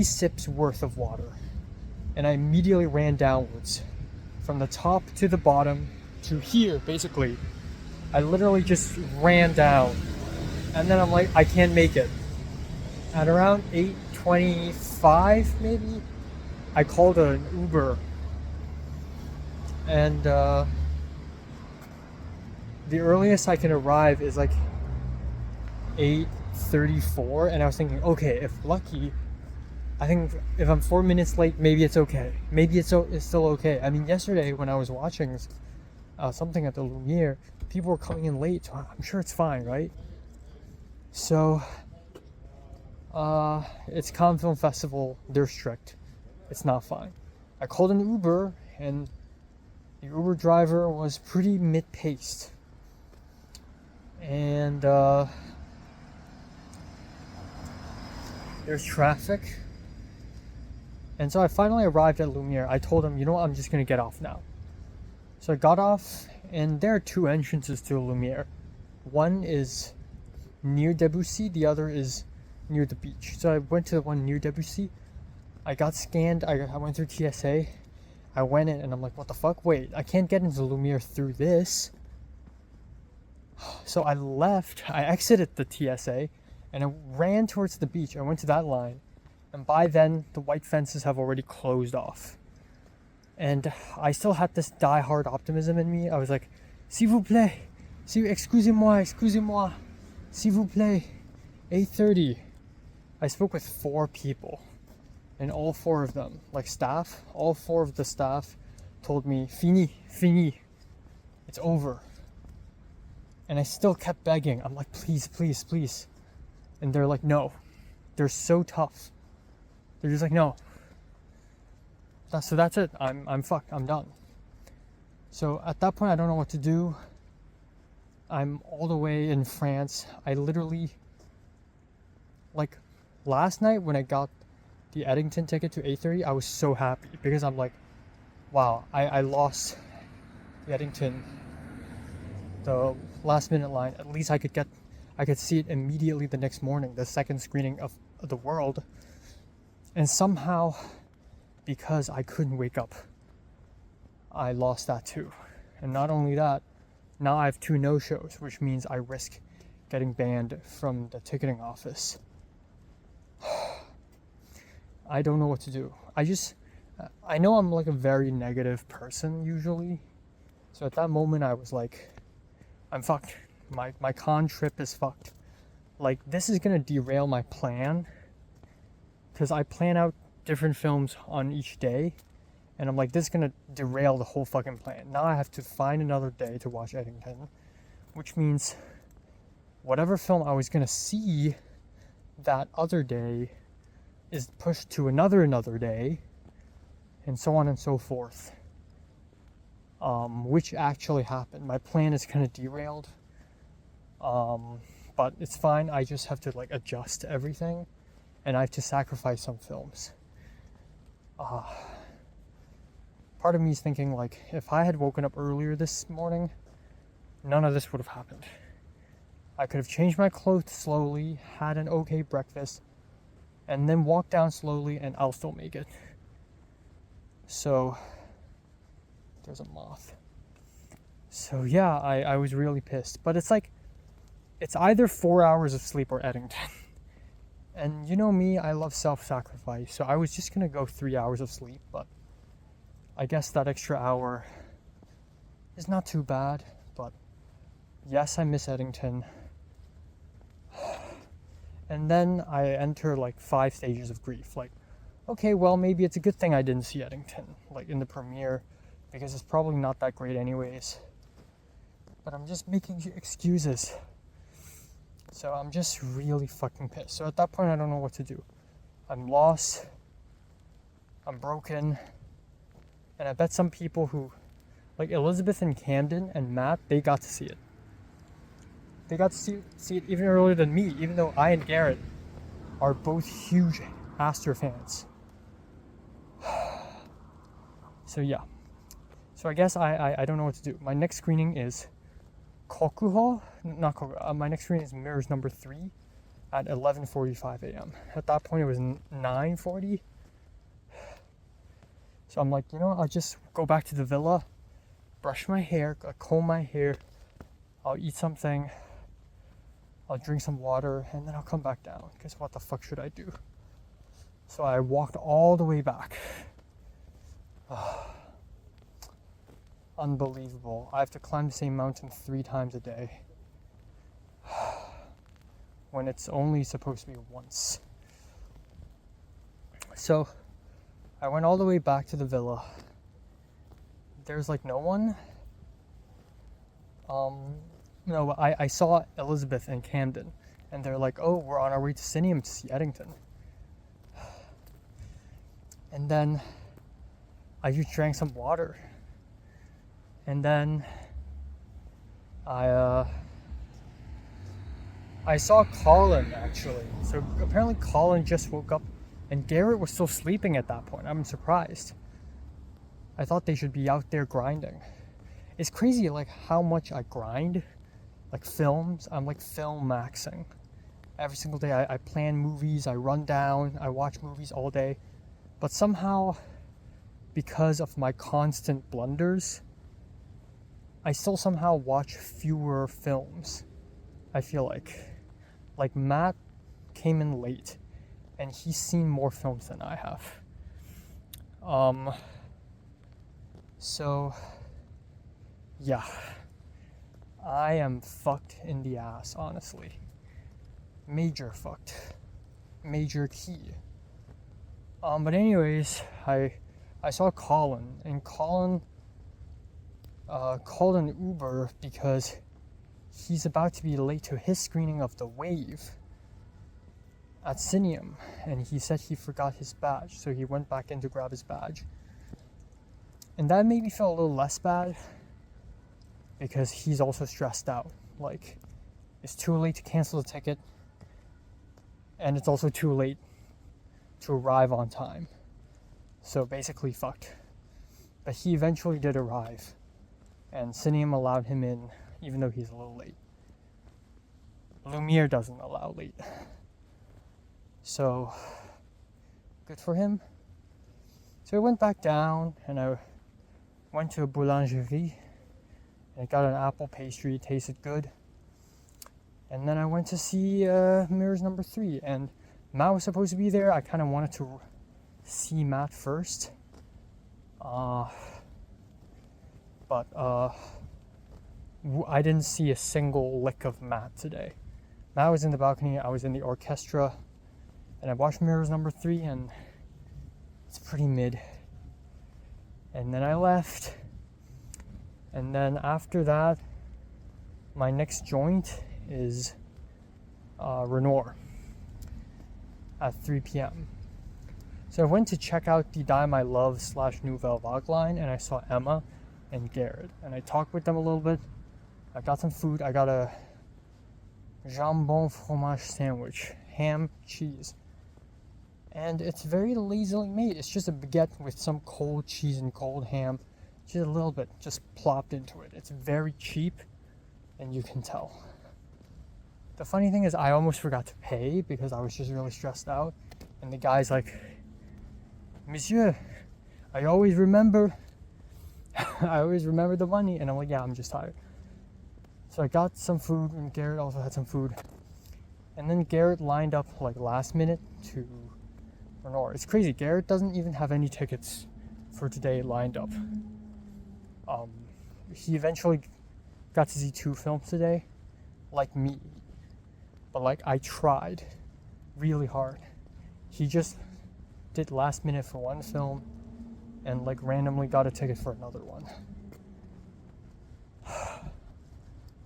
sips worth of water. And I immediately ran downwards. From the top to the bottom to here, basically. I literally just ran down. And then I'm like, I can't make it. At around 8:25 maybe, I called an Uber. And the earliest I can arrive is like 8:34, and I was thinking, okay, if lucky, I think if I'm 4 minutes late, maybe it's okay. Maybe it's still okay. I mean, yesterday when I was watching something at the Lumiere, people were coming in late, so I'm sure it's fine, right? So, it's Cannes Film Festival. They're strict. It's not fine. I called an Uber, and the Uber driver was pretty mid-paced. And there's traffic. And so I finally arrived at Lumiere. I told him, you know what, I'm just gonna get off now. So I got off, and there are two entrances to Lumiere. One is near Debussy, the other is near the beach. So I went to the one near Debussy. I got scanned, I went through TSA. I went in and I'm like, what the fuck? Wait, I can't get into Lumiere through this. So I left, I exited the TSA and I ran towards the beach. I went to that line, and by then the white fences have already closed off. And I still had this die-hard optimism in me. I was like, s'il vous plaît, excusez-moi, s'il vous plaît, 8:30. I spoke with 4 people, and all 4 of them, like staff, all 4 of the staff told me, fini, it's over. And I still kept begging. I'm like, please. And they're like, no. They're so tough. They're just like, no. So that's it. I'm fucked. I'm done. So at that point, I don't know what to do. I'm all the way in France. I literally, like, last night when I got the Eddington ticket to 8:30, I was so happy because I'm like, wow, I lost the Eddington, the last minute line. At least I could see it immediately the next morning, the second screening of The World. And somehow, because I couldn't wake up, I lost that too. And not only that, now I have 2 no-shows, which means I risk getting banned from the ticketing office. I don't know what to do. I know I'm like a very negative person usually. So at that moment I was like, I'm fucked. My con trip is fucked. Like, this is gonna derail my plan, because I plan out different films on each day, and I'm like, this is gonna derail the whole fucking plan. Now I have to find another day to watch Eddington, which means whatever film I was gonna see that other day is pushed to another day, and so on and so forth. Which actually happened. My plan is kind of derailed. But it's fine. I just have to like adjust everything, and I have to sacrifice some films. Part of me is thinking, like, if I had woken up earlier this morning, none of this would have happened. I could have changed my clothes slowly, had an okay breakfast, and then walked down slowly, and I'll still make it. So there's a moth. So yeah, I was really pissed. But it's like, it's either 4 hours of sleep or Eddington. And you know me, I love self-sacrifice. So I was just gonna go 3 hours of sleep, but I guess that extra hour is not too bad. But yes, I miss Eddington. And then I enter like 5 stages of grief. Like, okay, well, maybe it's a good thing I didn't see Eddington, like in the premiere, because it's probably not that great anyways. But I'm just making excuses. So I'm just really fucking pissed. So at that point, I don't know what to do. I'm lost. I'm broken. And I bet some people who, like Elizabeth and Camden and Matt, they got to see it. They got to see it even earlier than me, even though I and Garrett are both huge Aster fans. So yeah. So I guess I don't know what to do. My next screening is Kokuho? Not Kokuho. My next screening is Mirrors number 3 at 11:45 a.m. At that point it was 9:40. So I'm like, you know, I'll just go back to the villa, brush my hair, comb my hair, I'll eat something, I'll drink some water, and then I'll come back down, because what the fuck should I do? So I walked all the way back. unbelievable. I have to climb the same mountain 3 times a day when it's only supposed to be once. So I went all the way back to the villa. There's like no one. No, I saw Elizabeth and Camden, and they're like, oh, we're on our way to Cineum to see Eddington. And then I just drank some water. And then I saw Colin, actually. So apparently Colin just woke up, and Garrett was still sleeping at that point. I'm surprised. I thought they should be out there grinding. It's crazy, like, how much I grind. Like films, I'm like film maxing. Every single day I plan movies, I run down, I watch movies all day. But somehow, because of my constant blunders, I still somehow watch fewer films. I feel like Matt came in late, and he's seen more films than I have. So yeah, I am fucked in the ass, honestly. Major fucked. Major key. But anyways, I saw Colin, and Colin called an Uber because he's about to be late to his screening of The Wave at Cineum, and he said he forgot his badge, so he went back in to grab his badge. And that made me feel a little less bad, because he's also stressed out. Like, it's too late to cancel the ticket, and it's also too late to arrive on time. So basically fucked. But he eventually did arrive, and Cineum allowed him in, even though he's a little late. Lumiere doesn't allow late. So, good for him. So I went back down, and I went to a boulangerie, and I got an apple pastry. It tasted good. And then I went to see Mirrors Number 3, and Matt was supposed to be there. I kind of wanted to see Matt first. But I didn't see a single lick of Matt today. Matt was in the balcony, I was in the orchestra, and I watched Mirrors Number 3, and it's pretty mid. And then I left, and then after that, my next joint is Renoir at 3 p.m. So I went to check out the Die My Love / Nouvelle Vague line, and I saw Emma and Garrett, and I talked with them a little bit. I got some food. I got a jambon fromage sandwich, ham, cheese, and it's very lazily made. It's just a baguette with some cold cheese and cold ham, just a little bit, just plopped into it. It's very cheap, and you can tell. The funny thing is, I almost forgot to pay because I was just really stressed out, and the guy's like, "Monsieur, I always remember the money," and I'm like, "Yeah, I'm just tired." So I got some food, and Garrett also had some food, and then Garrett lined up like last minute to Renoir. It's crazy. Garrett doesn't even have any tickets for today lined up. He eventually got to see 2 films today, like me, but like I tried really hard. He just did last minute for 1 film and like randomly got a ticket for another one.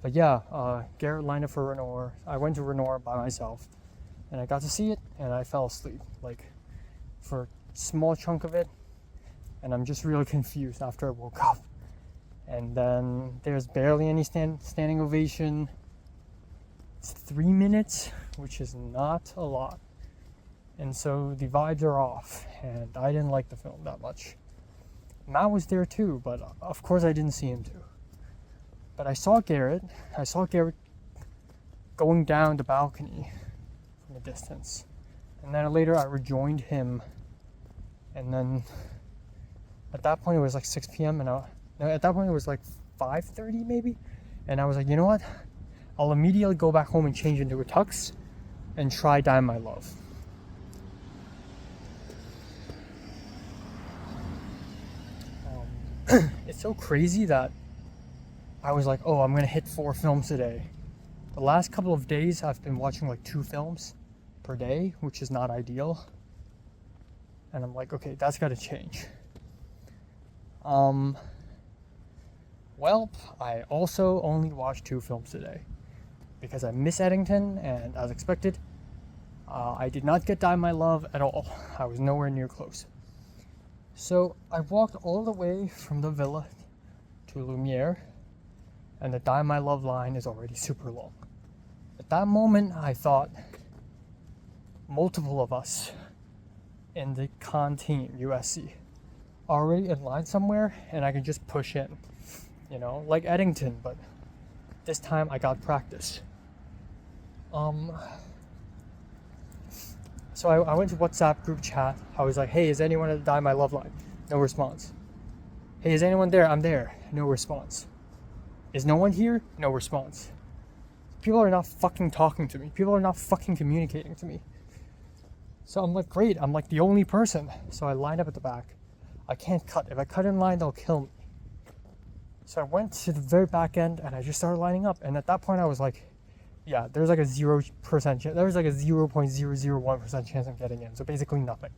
But yeah, Garrett lined up for Renoir. I went to Renoir by myself, and I got to see it, and I fell asleep like for a small chunk of it, and I'm just really confused after I woke up. And then there's barely any standing ovation. It's 3 minutes, which is not a lot, and so the vibes are off, and I didn't like the film that much. Matt was there too, but of course I didn't see him too. But I saw Garrett going down the balcony from a distance, and then later I rejoined him, and then at that point it was like 6 p.m. and at that point it was like 5:30 maybe, and I was like, you know what, I'll immediately go back home and change into a tux and try Die My Love. it's so crazy that I was like, oh, I'm gonna hit 4 films today. The last couple of days I've been watching like 2 films per day, which is not ideal. And I'm like, okay, that's gotta change. Well, I also only watched 2 films today because I miss Eddington, and as expected, I did not get Die My Love at all. I was nowhere near close. So I walked all the way from the villa to Lumiere, and the Die My Love line is already super long. At that moment, I thought multiple of us in the con team, USC, already in line somewhere, and I can just push in, you know, like Eddington, but this time I got practice. So I went to WhatsApp group chat. I was like, hey, is anyone at the Die My Love line? No response. Hey, is anyone there? I'm there. No response. Is no one here? No response. People are not fucking talking to me. People are not fucking communicating to me. So I'm like, great, I'm like the only person. So I lined up at the back. I can't cut. If I cut in line, they'll kill me. So I went to the very back end and I just started lining up. And at that point I was like, yeah, there's like a 0% chance. There was like a 0.001% chance of getting in. So basically nothing.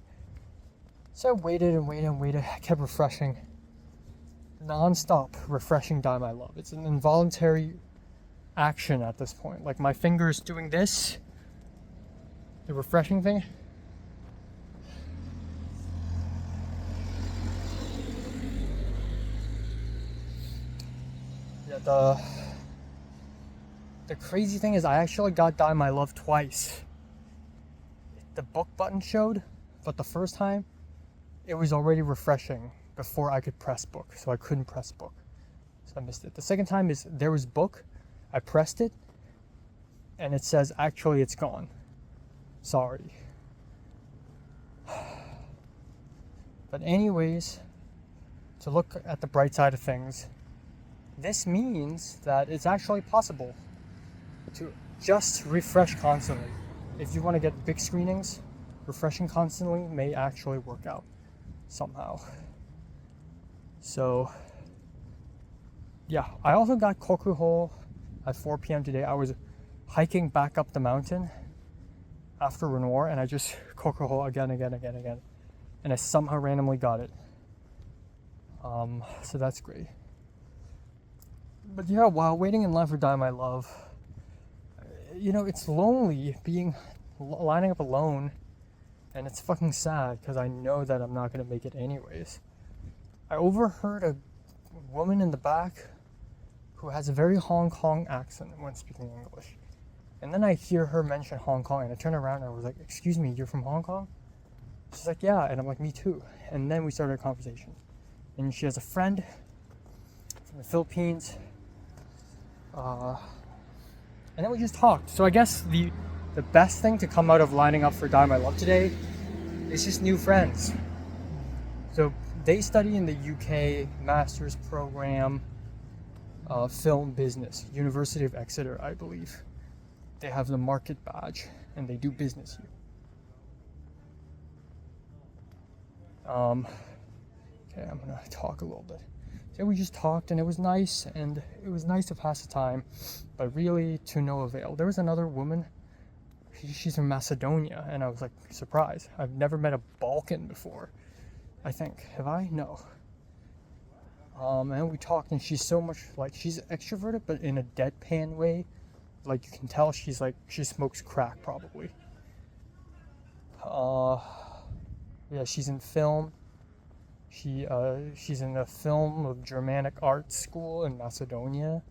So I waited and waited and waited. I kept refreshing. Non-stop refreshing Die My Love. It's an involuntary action at this point. Like my fingers doing this, the refreshing thing. Yeah, the crazy thing is I actually got Die My Love twice. The book button showed, but the first time it was already refreshing before I could press book, so I couldn't press book. So I missed it. The second time is there was book, I pressed it, and it says actually it's gone. Sorry. But anyways, to look at the bright side of things, this means that it's actually possible to just refresh constantly. If you want to get big screenings, refreshing constantly may actually work out somehow. So yeah, I also got Kokuho at 4 p.m. today. I was hiking back up the mountain after Renoir, and I just Kokuho again, and I somehow randomly got it. So that's great. But yeah, while waiting in line for Die My Love, you know, it's lonely lining up alone, and it's fucking sad because I know that I'm not gonna make it anyways. I overheard a woman in the back who has a very Hong Kong accent when speaking English. And then I hear her mention Hong Kong, and I turn around and I was like, excuse me, you're from Hong Kong? She's like, yeah, and I'm like, me too. And then we started a conversation. And she has a friend from the Philippines. And then we just talked. So I guess the best thing to come out of lining up for Die My Love today is just new friends. So they study in the UK master's program, film business, University of Exeter, I believe. They have the market badge and they do business here. Okay, I'm gonna talk a little bit. So we just talked and it was nice, and it was nice to pass the time, but really to no avail. There was another woman, she's from Macedonia, and I was like surprised. I've never met a Balkan before, I think. Have I? No. And we talked, and she's so much like, she's extroverted, but in a deadpan way. Like you can tell she's like, she smokes crack probably. Yeah, she's in film. She's in a film of Germanic art school in Macedonia.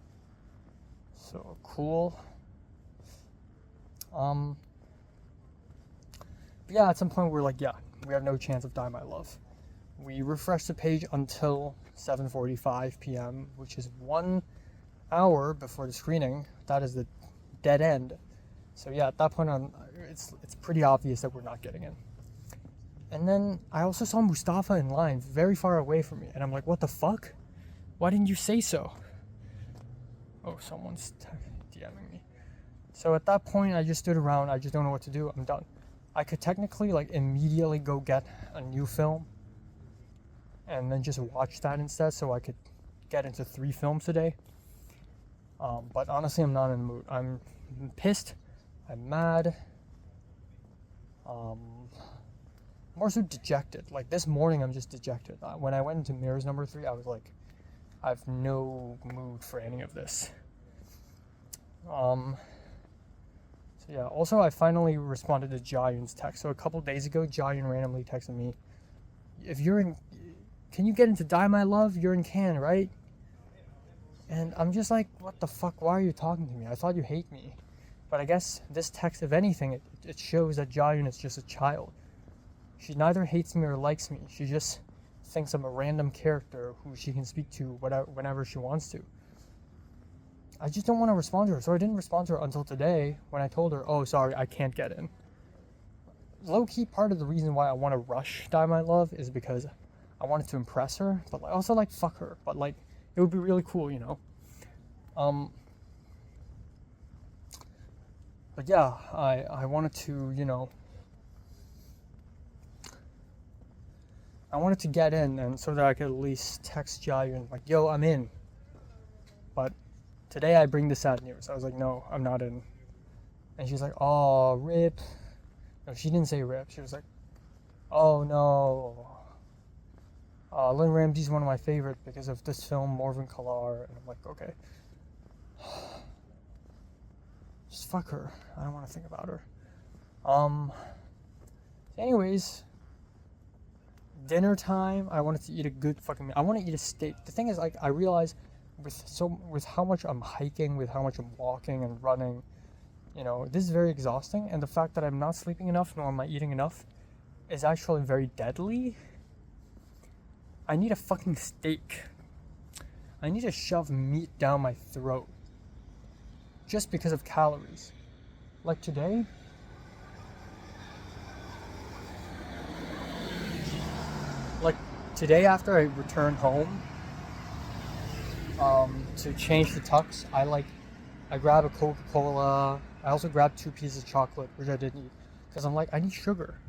So cool. Yeah, at some point we're like, yeah, we have no chance of Die My Love. We refreshed the page until 7:45 p.m., which is 1 hour before the screening. That is the dead end. So yeah, at that point on, it's pretty obvious that we're not getting in. And then I also saw Mustafa in line very far away from me, and I'm like, what the fuck? Why didn't you say so? Oh, someone's DMing me. So at that point, I just stood around. I just don't know what to do. I'm done. I could technically like immediately go get a new film, and then just watch that instead so I could get into 3 films today. But honestly, I'm not in the mood. I'm pissed. I'm mad. More so dejected. Like this morning, I'm just dejected. When I went into Mirrors number 3, I was like, I have no mood for any of this. So yeah, also I finally responded to Jayun's text. So a couple days ago, Jayun randomly texted me, can you get into Die My Love? You're in Cannes, right? And I'm just like, what the fuck? Why are you talking to me? I thought you hate me. But I guess this text, if anything, it shows that Jayun is just a child. She neither hates me or likes me. She just thinks I'm a random character who she can speak to whenever she wants to. I just don't want to respond to her, so I didn't respond to her until today when I told her, oh, sorry, I can't get in. Low-key, part of the reason why I want to rush Die My Love is because I wanted to impress her, but also, like, fuck her. But, like, it would be really cool, you know? But yeah, I wanted to, you know, I wanted to get in, and so that I could at least text Jayun, like, yo, I'm in. But today I bring the sad news. I was like, no, I'm not in. And she's like, oh, rip. No, she didn't say rip. She was like, oh, no. Lynn Ramsey's one of my favorite because of this film, Morven Kalar. And I'm like, okay. Just fuck her. I don't want to think about her. Anyways, dinner time. I wanted to eat a good fucking meal. I want to eat a steak. The thing is, like, I realize with how much I'm hiking, with how much I'm walking and running, you know, this is very exhausting. And the fact that I'm not sleeping enough nor am I eating enough is actually very deadly. I need a fucking steak. I need to shove meat down my throat just because of calories. Like today, after I return home to change the tux, I grab a Coca-Cola. I also grab 2 pieces of chocolate, which I didn't eat, because I'm like, I need sugar.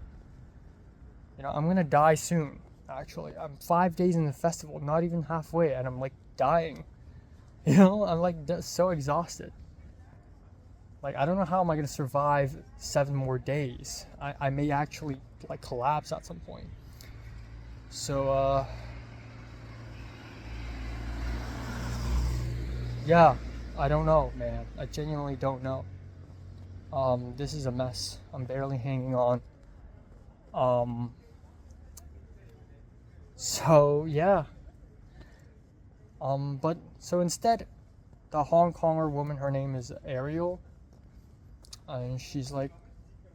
You know, I'm gonna die soon. Actually, I'm 5 days in the festival, not even halfway, and I'm like dying. You know, I'm like so exhausted. Like, I don't know how am I gonna survive 7 more days. I may actually like collapse at some point. So yeah, I don't know, man. I genuinely don't know. This is a mess. I'm barely hanging on. So yeah. But so instead, the Hong Konger woman, her name is Ariel, and she's like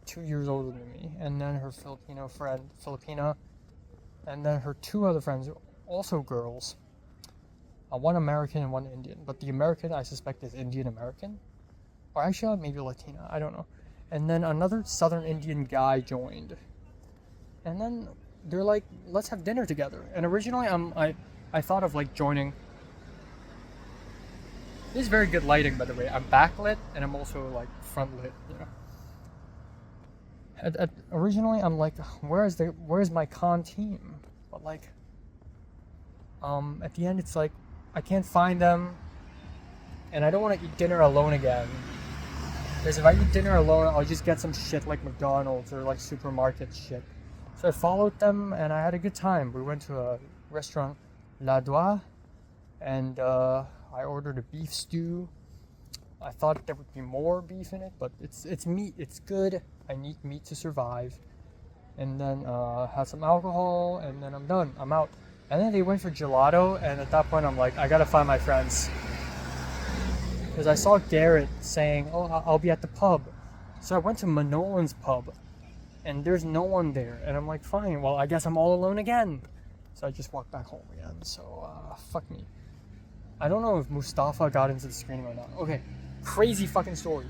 2 years older than me. And then her Filipino friend, Filipina, and then her 2 other friends, also girls. One American and one Indian, but the American I suspect is Indian American, or actually maybe Latina. I don't know. And then another Southern Indian guy joined, and then they're like, let's have dinner together. And originally I thought of like joining. This is very good lighting, by the way. I'm backlit and I'm also like front lit, you know. Originally I'm like, where's my con team? But like, at the end it's like, I can't find them, and I don't want to eat dinner alone again. Because if I eat dinner alone, I'll just get some shit like McDonald's or like supermarket shit. So I followed them, and I had a good time. We went to a restaurant, La Doua, and I ordered a beef stew. I thought there would be more beef in it, but it's meat. It's good. I need meat to survive. And then had some alcohol, and then I'm done. I'm out. And then they went for gelato, and at that point I'm like, I gotta find my friends. Because I saw Garrett saying, oh, I'll be at the pub. So I went to Manolan's pub, and there's no one there. And I'm like, fine, well, I guess I'm all alone again. So I just walked back home again, so fuck me. I don't know if Mustafa got into the screening or not. Okay, crazy fucking story.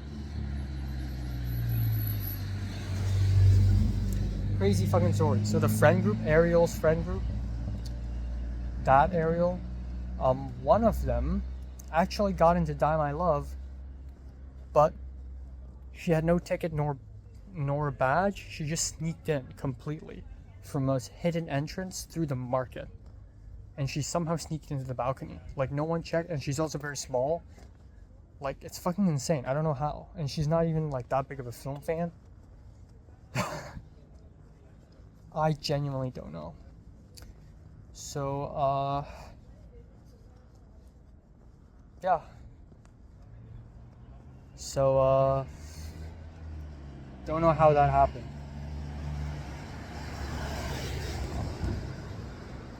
Crazy fucking story. So the friend group, Ariel's friend group, that Ariel, one of them actually got into Die My Love, but she had no ticket nor a badge. She just sneaked in completely from a hidden entrance through the market. and she somehow sneaked into the balcony. Like, no one checked, and she's also very small. Like, it's fucking insane. I don't know how. And she's not even, like, that big of a film fan. I genuinely don't know. So, yeah. So, don't know how that happened.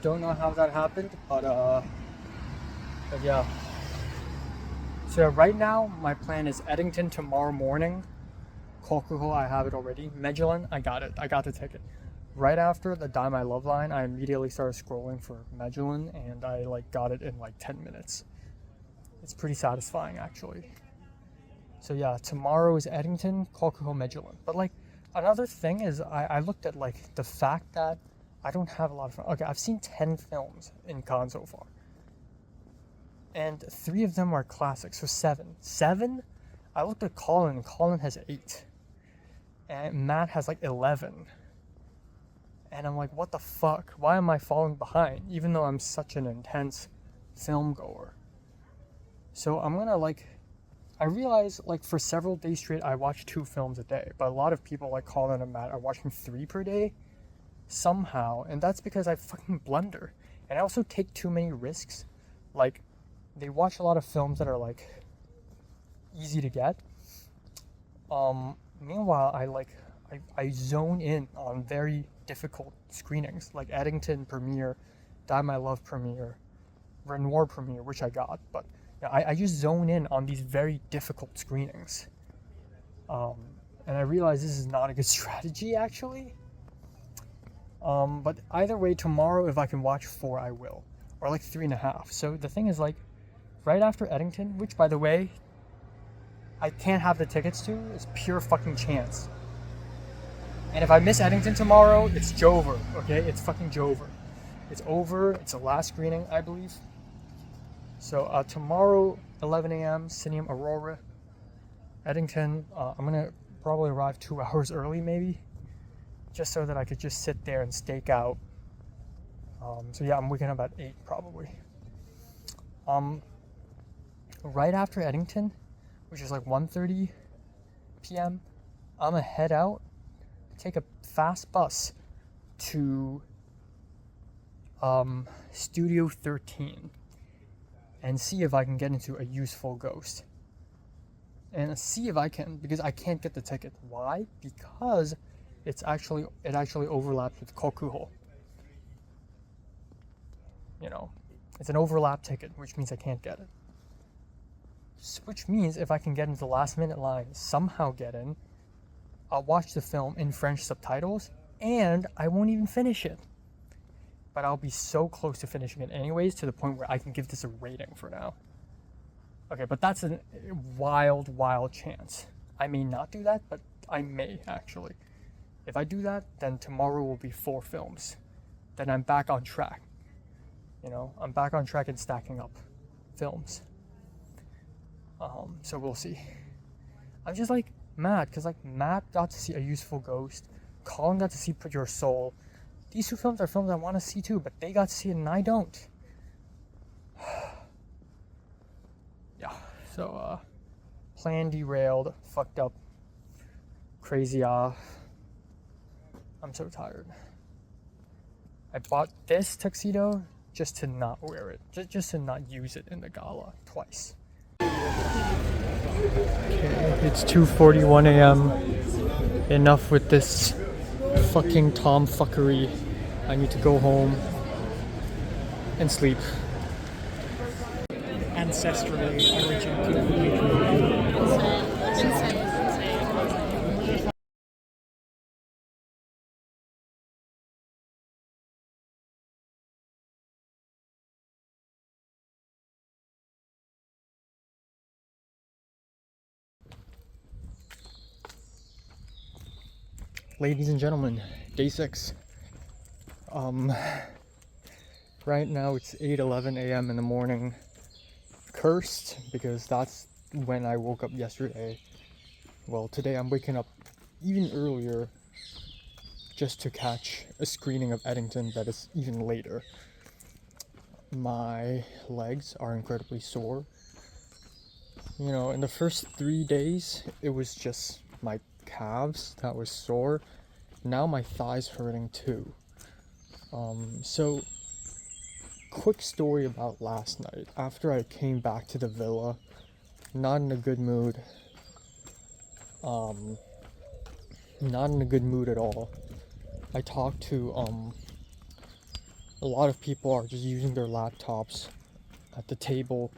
Don't know how that happened, but yeah. So right now, my plan is Eddington tomorrow morning. Kokuho, I have it already. Medellin, I got it. I got the ticket. Right after the Die My Love line, I immediately started scrolling for Medellin, and I like got it in like 10 minutes. It's pretty satisfying, actually. So yeah, tomorrow is Eddington, Kokuho, Medellin. But like, another thing is I looked at like the fact that I don't have a lot of... Okay, I've seen 10 films in Cannes so far. And 3 of them are classics, so 7. 7? I looked at Colin, and Colin has 8. And Matt has like 11. And I'm like, what the fuck? Why am I falling behind? Even though I'm such an intense film goer. So I'm gonna like... I realize like for several days straight I watch 2 films a day. But a lot of people like Colin and Matt are watching 3 per day. Somehow. And that's because I fucking blunder. And I also take too many risks. Like... They watch a lot of films that are like easy to get. Meanwhile, I zone in on very difficult screenings like Eddington premiere, Die My Love premiere, Renoir premiere, which I got. But you know, I just zone in on these very difficult screenings. And I realize this is not a good strategy actually. But either way, tomorrow if I can watch 4, I will, or like 3.5. So the thing is like. Right after Eddington, which by the way, I can't have the tickets to, it's pure fucking chance. And if I miss Eddington tomorrow, it's Jover, okay? It's fucking Jover. It's over, it's the last screening, I believe. So tomorrow, 11 a.m., Cineum Aurora, Eddington. I'm gonna probably arrive 2 hours early maybe, just so that I could just sit there and stake out. So yeah, I'm waking up at 8 probably. Right after Eddington, which is like 1:30 p.m., I'm gonna head out, take a fast bus to Studio 13 and see if I can get into A Useful Ghost. And see if I can, because I can't get the ticket. Why? Because it actually overlaps with Kokuho. You know, it's an overlap ticket, which means I can't get it. Which means if I can get into the last minute line, somehow get in, I'll watch the film in French subtitles, and I won't even finish it. But I'll be so close to finishing it anyways, to the point where I can give this a rating for now. Okay, but that's a wild, wild chance. I may not do that, but I may actually. If I do that, then tomorrow will be 4 films. Then I'm back on track. You know, I'm back on track and stacking up films. So we'll see. I'm just like mad because like Matt got to see A Useful Ghost, Colin got to see Put Your Soul. These 2 films are films I want to see too, but they got to see it and I don't. Yeah. So plan derailed, fucked up, crazy. I'm so tired. I bought this tuxedo just to not wear it, just to not use it in the gala twice. Okay, it's 2:41 a.m. Enough with this fucking tomfuckery. I need to go home and sleep. Ancestrally origin. Ladies and gentlemen, day 6. Right now it's 8:11 a.m. in the morning. Cursed, because that's when I woke up yesterday. Well, today I'm waking up even earlier just to catch a screening of Eddington that is even later. my legs are incredibly sore. You know, in the first 3 days, it was just my calves that was sore. Now my thighs hurting too. So quick story about last night. After I came back to the villa, not in a good mood. Not in a good mood at all. I talked to a lot of people are just using their laptops at the table,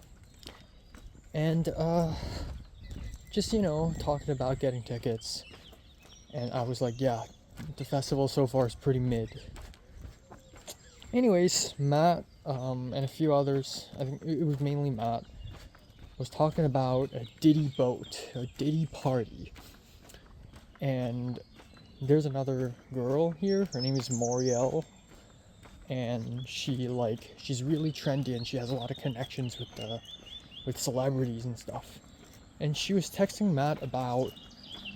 and just, you know, talking about getting tickets. And I was like, yeah, the festival so far is pretty mid. Anyways, Matt and a few others, I think it was mainly Matt, was talking about a Diddy boat, a Diddy party. And there's another girl here, her name is Moriel, and she's really trendy and she has a lot of connections with celebrities and stuff. And she was texting Matt about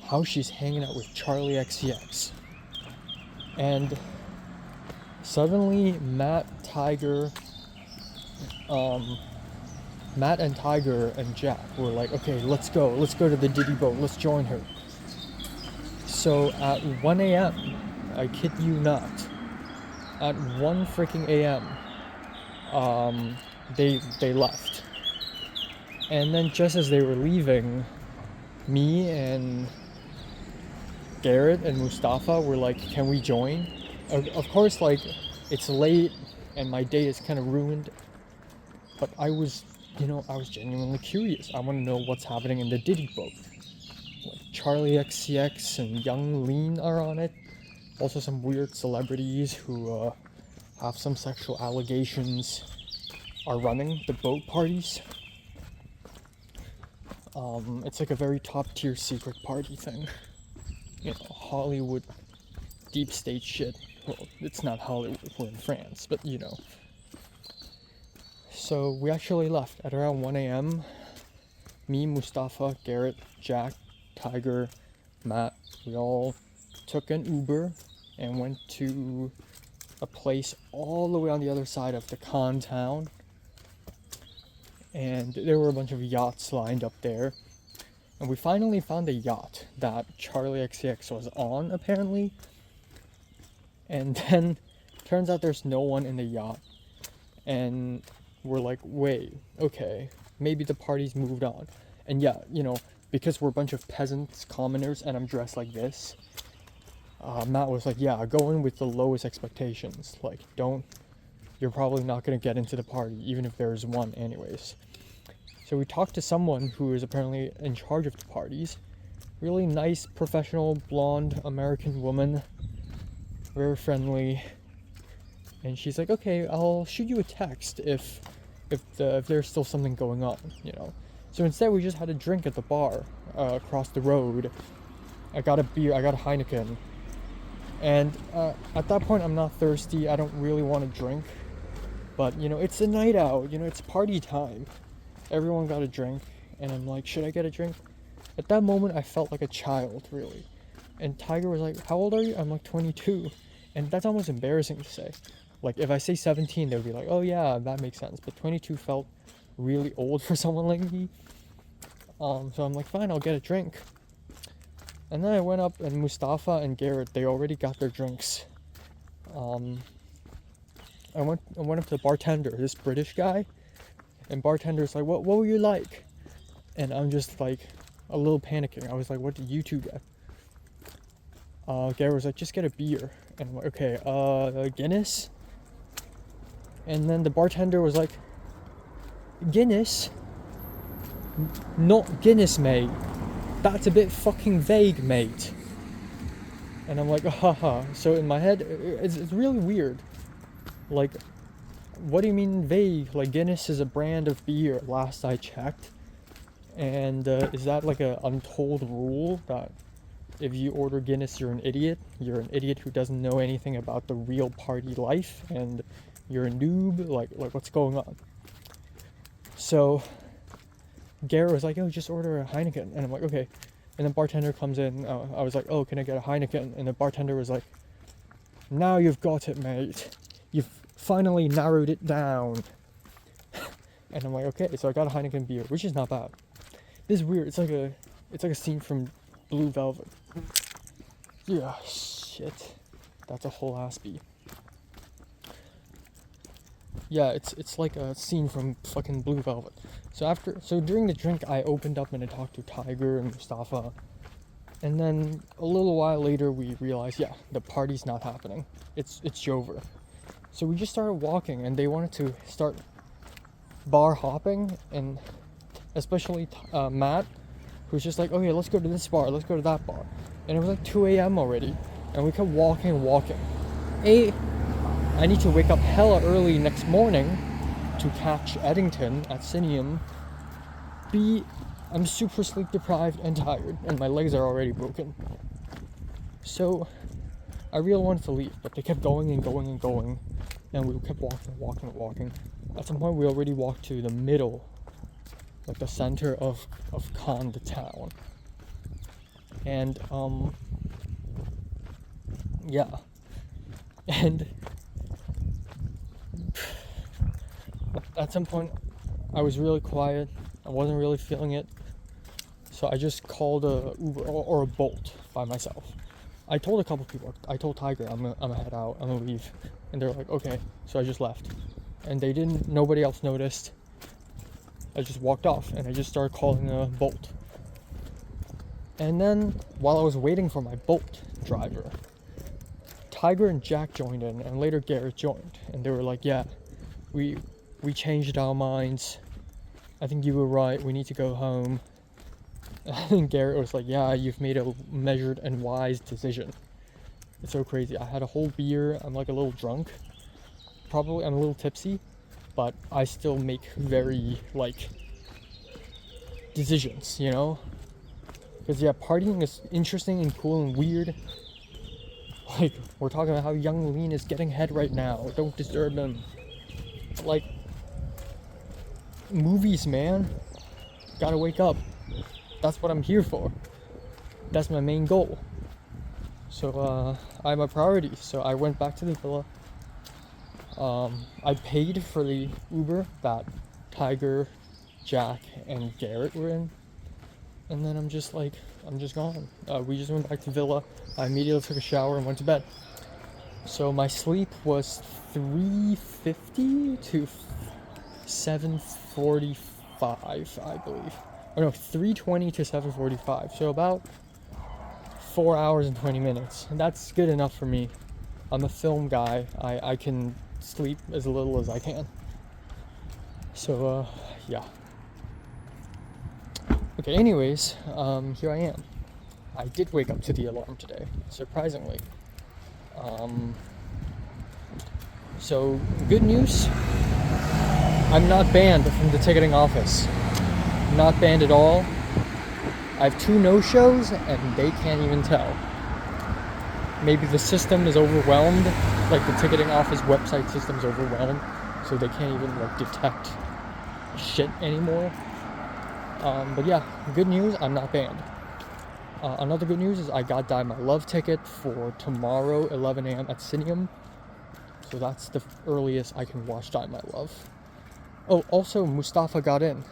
how she's hanging out with Charlie XCX. And suddenly Matt and Tiger and Jack were like, okay, let's go to the Diddy boat, let's join her. So at 1 a.m., I kid you not, at 1 freaking a.m., they left. And then just as they were leaving, me and Garrett and Mustafa were like, can we join? Of course, like, it's late and my day is kind of ruined, but I was genuinely curious. I want to know what's happening in the Diddy boat. Like Charlie XCX and Young Lean are on it. Also some weird celebrities who have some sexual allegations are running the boat parties. It's like a very top tier secret party thing. You know, Hollywood deep state shit. Well, it's not Hollywood, we're in France, but you know. So we actually left at around 1 a.m. Me, Mustafa, Garrett, Jack, Tiger, Matt, we all took an Uber and went to a place all the way on the other side of the Cannes town. And there were a bunch of yachts lined up there. And we finally found a yacht that Charlie XCX was on, apparently. And then turns out there's no one in the yacht. And we're like, wait, okay, maybe the party's moved on. And yeah, you know, because we're a bunch of peasants, commoners, and I'm dressed like this, Matt was like, yeah, go in with the lowest expectations. Like, you're probably not going to get into the party, even if there's one anyways. So we talked to someone who is apparently in charge of the parties. Really nice, professional, blonde, American woman. Very friendly. And she's like, okay, I'll shoot you a text if there's still something going on, you know. So instead we just had a drink at the bar across the road. I got a beer, I got a Heineken. And at that point I'm not thirsty, I don't really want to drink. But, you know, it's a night out, you know, it's party time. Everyone got a drink, and I'm like, should I get a drink? At that moment I felt like a child, really. And Tiger was like, how old are you? I'm like 22. And that's almost embarrassing to say. Like, if I say 17, they'll be like, oh yeah, that makes sense. But 22 felt really old for someone like me. So I'm like, fine, I'll get a drink. And then I went up, and Mustafa and Garrett, they already got their drinks. I went up to the bartender, this British guy. And bartender's like, what were you like? And I'm just like, a little panicking. I was like, what did you two get? Garrett was like, just get a beer. And I'm like, okay, Guinness? And then the bartender was like, Guinness? Not Guinness, mate. That's a bit fucking vague, mate. And I'm like, haha. So in my head, it's really weird. Like, what do you mean vague? Like, Guinness is a brand of beer, last I checked. And is that like an untold rule that if you order Guinness, you're an idiot? You're an idiot who doesn't know anything about the real party life, and you're a noob? Like what's going on? So Garrett was like, oh, just order a Heineken. And I'm like, okay. And the bartender comes in. I was like, oh, can I get a Heineken? And the bartender was like, now you've got it, mate. You've finally narrowed it down. And I'm like, okay, so I got a Heineken beer, which is not bad. This is weird. It's like a scene from Blue Velvet. Yeah, shit. That's a whole ass beat. Yeah, it's like a scene from fucking Blue Velvet. So during the drink, I opened up and I talked to Tiger and Mustafa. And then a little while later, we realized, yeah, the party's not happening. It's over. So we just started walking, and they wanted to start bar hopping, and especially Matt, who's just like, okay, let's go to this bar, let's go to that bar. And it was like 2 a.m. already, and we kept walking and walking. I need to wake up hella early next morning to catch Eddington at Cineum. B, I'm super sleep deprived and tired, and my legs are already broken. So I really wanted to leave, but they kept going and going and going, and we kept walking. At some point, we already walked to the middle, like the center of Cannes, the town. And yeah, and at some point, I was really quiet. I wasn't really feeling it, so I just called a Uber or a Bolt by myself. I told a couple people. I told Tiger, I'm gonna head out. I'm gonna leave, and they're like, okay. So I just left, and they didn't. Nobody else noticed. I just walked off, and I just started calling a Bolt. And then, while I was waiting for my Bolt driver, Tiger and Jack joined in, and later Garrett joined, and they were like, yeah, we changed our minds. I think you were right. We need to go home. And Garrett was like, yeah, you've made a measured and wise decision. It's so crazy. I had a whole beer. I'm like a little drunk. Probably I'm a little tipsy, but I still make very, like, decisions, you know? Because, yeah, partying is interesting and cool and weird. Like, we're talking about how young Lean is getting head right now. Don't disturb him. Like, movies, man. Gotta wake up. That's what I'm here for. That's my main goal. So I have my priorities. So I went back to the villa. I paid for the Uber that Tiger, Jack, and Garrett were in. And then I'm just gone. We just went back to the villa. I immediately took a shower and went to bed. So my sleep was 3:50 to 7:45, I believe. Oh no, 3:20 to 7:45. So about 4 hours and 20 minutes. And that's good enough for me. I'm a film guy. I can sleep as little as I can. So, yeah. Okay, anyways, here I am. I did wake up to the alarm today, surprisingly. So, good news. I'm not banned from the ticketing office. Not banned at all. I have 2 no-shows and they can't even tell. Maybe the system is overwhelmed, like the ticketing office website system is overwhelmed, so they can't even like detect shit anymore. But yeah, good news, I'm not banned. Another good news is I got Die My Love ticket for tomorrow, 11 a.m. at Cineum. So that's the earliest I can watch Die My Love. Oh, also Mustafa got in.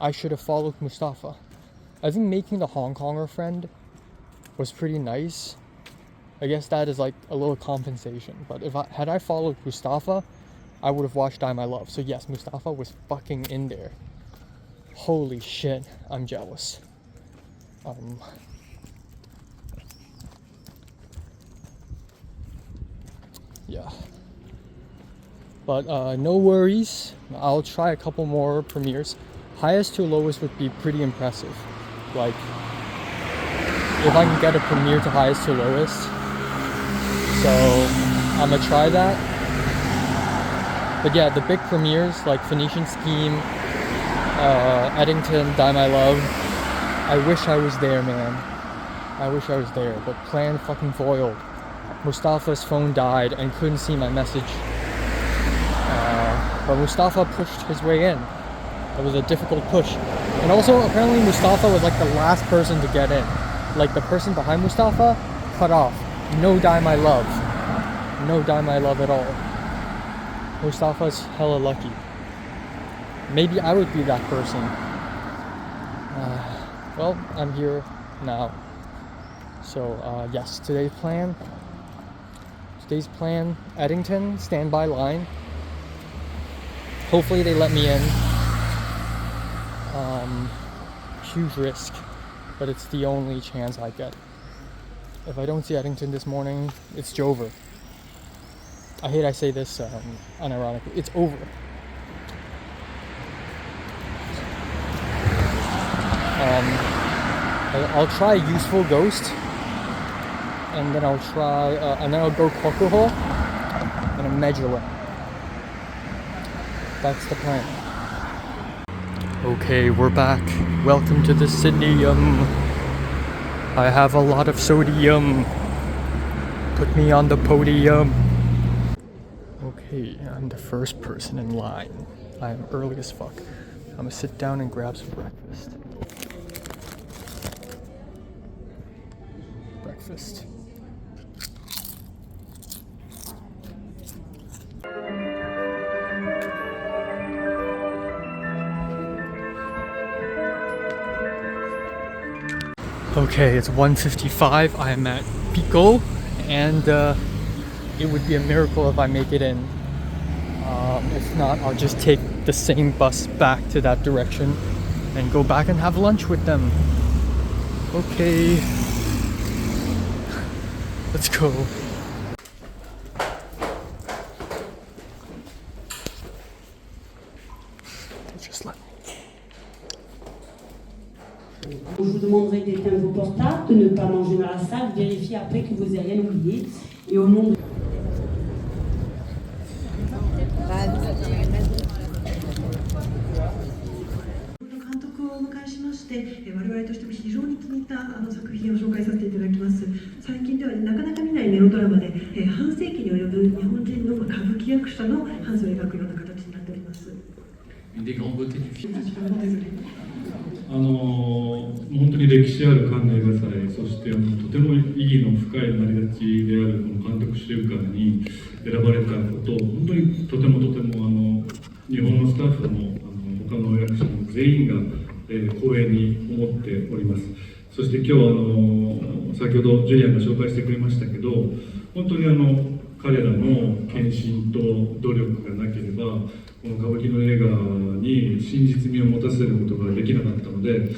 I should have followed Mustafa. I think making the Hong Konger friend was pretty nice. I guess that is like a little compensation. But had I followed Mustafa, I would have watched Die My Love. So yes, Mustafa was fucking in there. Holy shit, I'm jealous. Yeah. But no worries. I'll try a couple more premieres. Highest to lowest would be pretty impressive. Like, if I can get a premiere to highest to lowest. So, I'm gonna try that. But yeah, the big premieres like Phoenician Scheme, Eddington, Die My Love. I wish I was there, man. I wish I was there, but plan fucking foiled. Mustafa's phone died and couldn't see my message. But Mustafa pushed his way in. It was a difficult push. And also, apparently Mustafa was like the last person to get in. Like, the person behind Mustafa, cut off. No Die My Love. No Die My Love at all. Mustafa's hella lucky. Maybe I would be that person. Well, I'm here now. So yes, today's plan, Eddington, standby line. Hopefully they let me in. Huge risk, but it's the only chance I get. If I don't see Eddington this morning, it's Jover. I hate I say this unironically. It's over. I'll try Useful Ghost, and then I'll go Kokuho and a Medula. That's the plan. Okay, we're back. Welcome to the Sydneyum. I have a lot of sodium. Put me on the podium. Okay, I'm the first person in line. I am early as fuck. I'm gonna sit down and grab some breakfast. Okay, it's 1:55. I am at Pico, and it would be a miracle if I make it in. If not, I'll just take the same bus back to that direction and go back and have lunch with them. Okay. Let's go. Just let me. Je vous demanderai d'éteindre vos portables, de ne pas manger dans la salle, vérifier après que vous n'avez rien oublié. Et au nom de...我々としても非常に気に入った作品を紹介させていただきます。最近ではなかなか見ないメロドラマで、半世紀に及ぶ日本人の歌舞伎役者の半生を描くような形になっております。本当に歴史あるカンヌ映画祭、そしてとても意義の深い成り立ちであるこの監督主演会に選ばれたことを本当にとても日本のスタッフも他の役者も全員が光栄に思っております。そして今日先ほどジュリアンが紹介してくれましたけど、本当に彼らの献身と努力がなければこの歌舞伎の映画に真実味を持たせることができなかったので。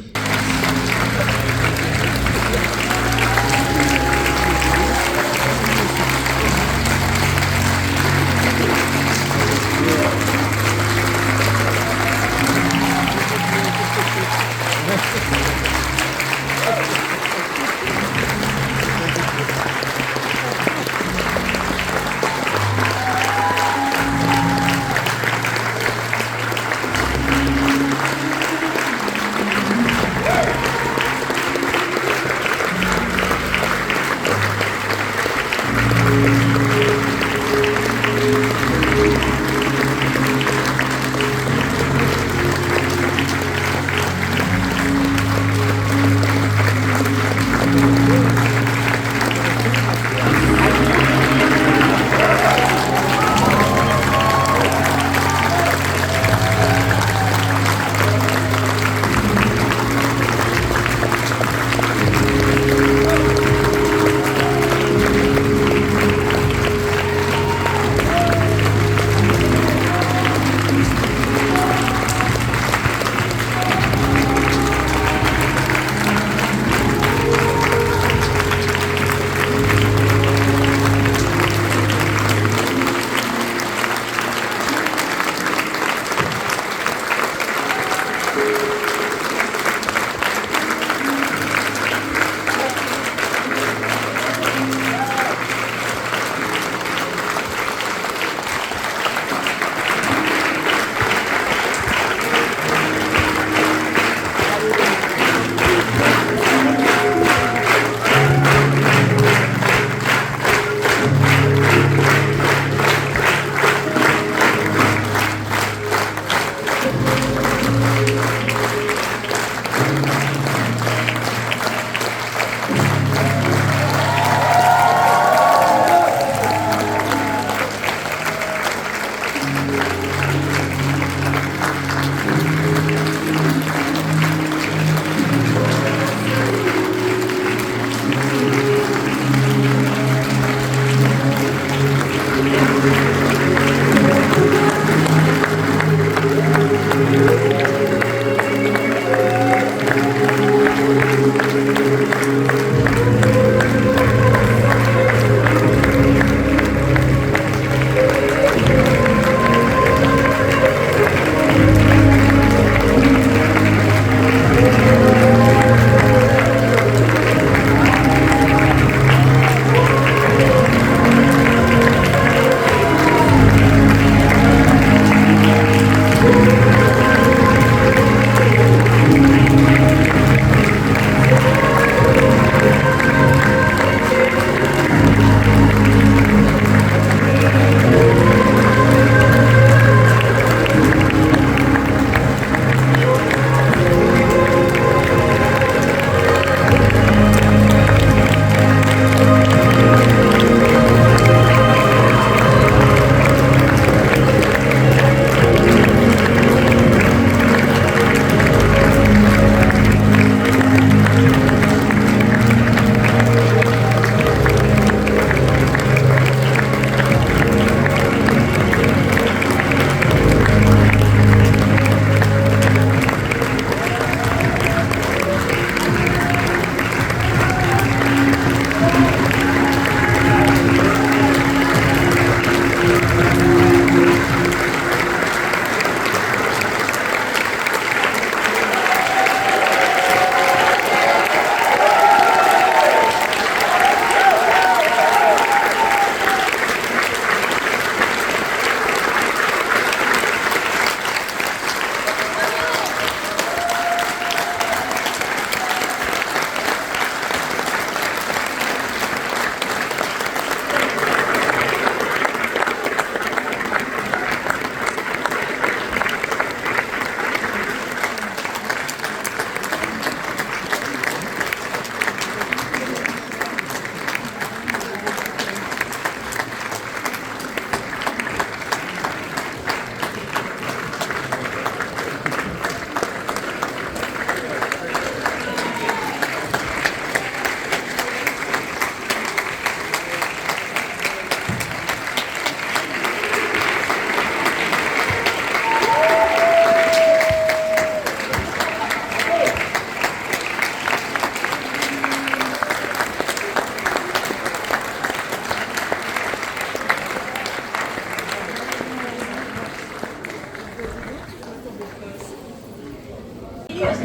Yeah.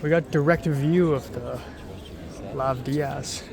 We got direct view of the Lav Diaz.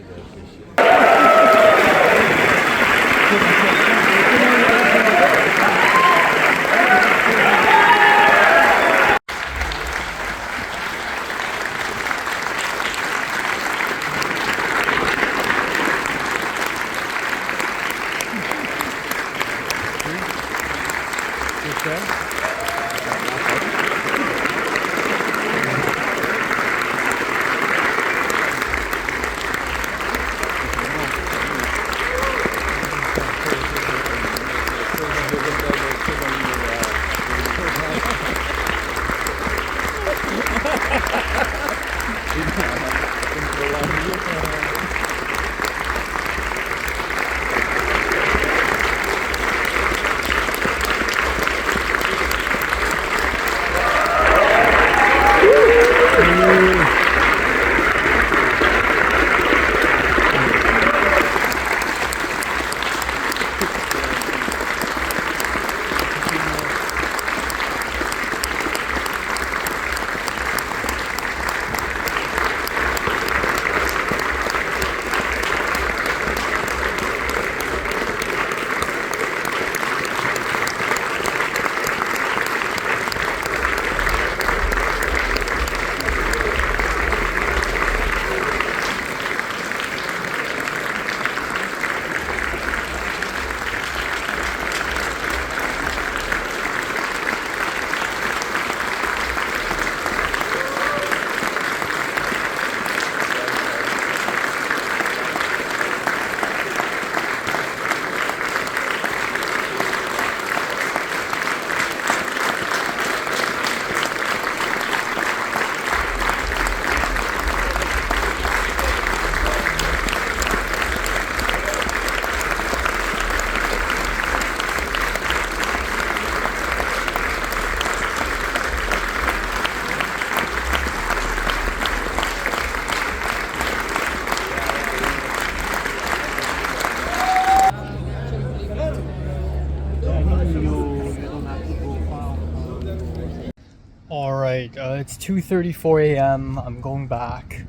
Alright, it's 2:34 a.m. I'm going back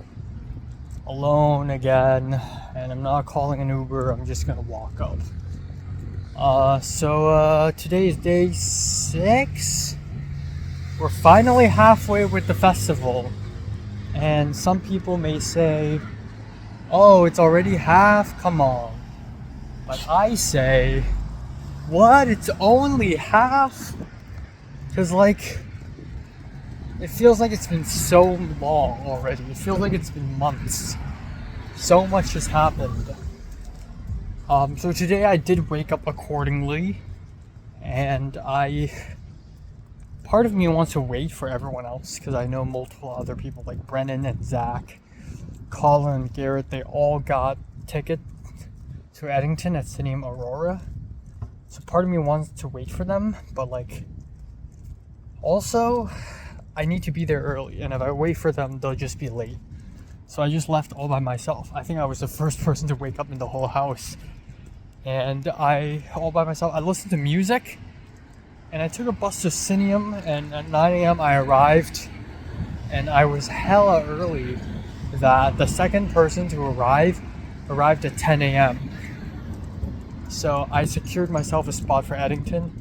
alone again, and I'm not calling an Uber, I'm just gonna walk up. Today is day 6. We're finally halfway with the festival, and some people may say, oh, it's already half, come on. But I say, what? It's only half? Because, like, it feels like it's been so long already. It feels like it's been months. So much has happened. So today I did wake up accordingly, and part of me wants to wait for everyone else, because I know multiple other people like Brennan and Zach, Colin and Garrett, they all got tickets to Eddington at Cineum Aurora. So part of me wants to wait for them, but like, also, I need to be there early, and if I wait for them, they'll just be late. So I just left all by myself. I think I was the first person to wake up in the whole house. And all by myself, I listened to music, and I took a bus to Cineum, and at 9 a.m. I arrived, and I was hella early that the second person to arrived at 10 a.m. So I secured myself a spot for Eddington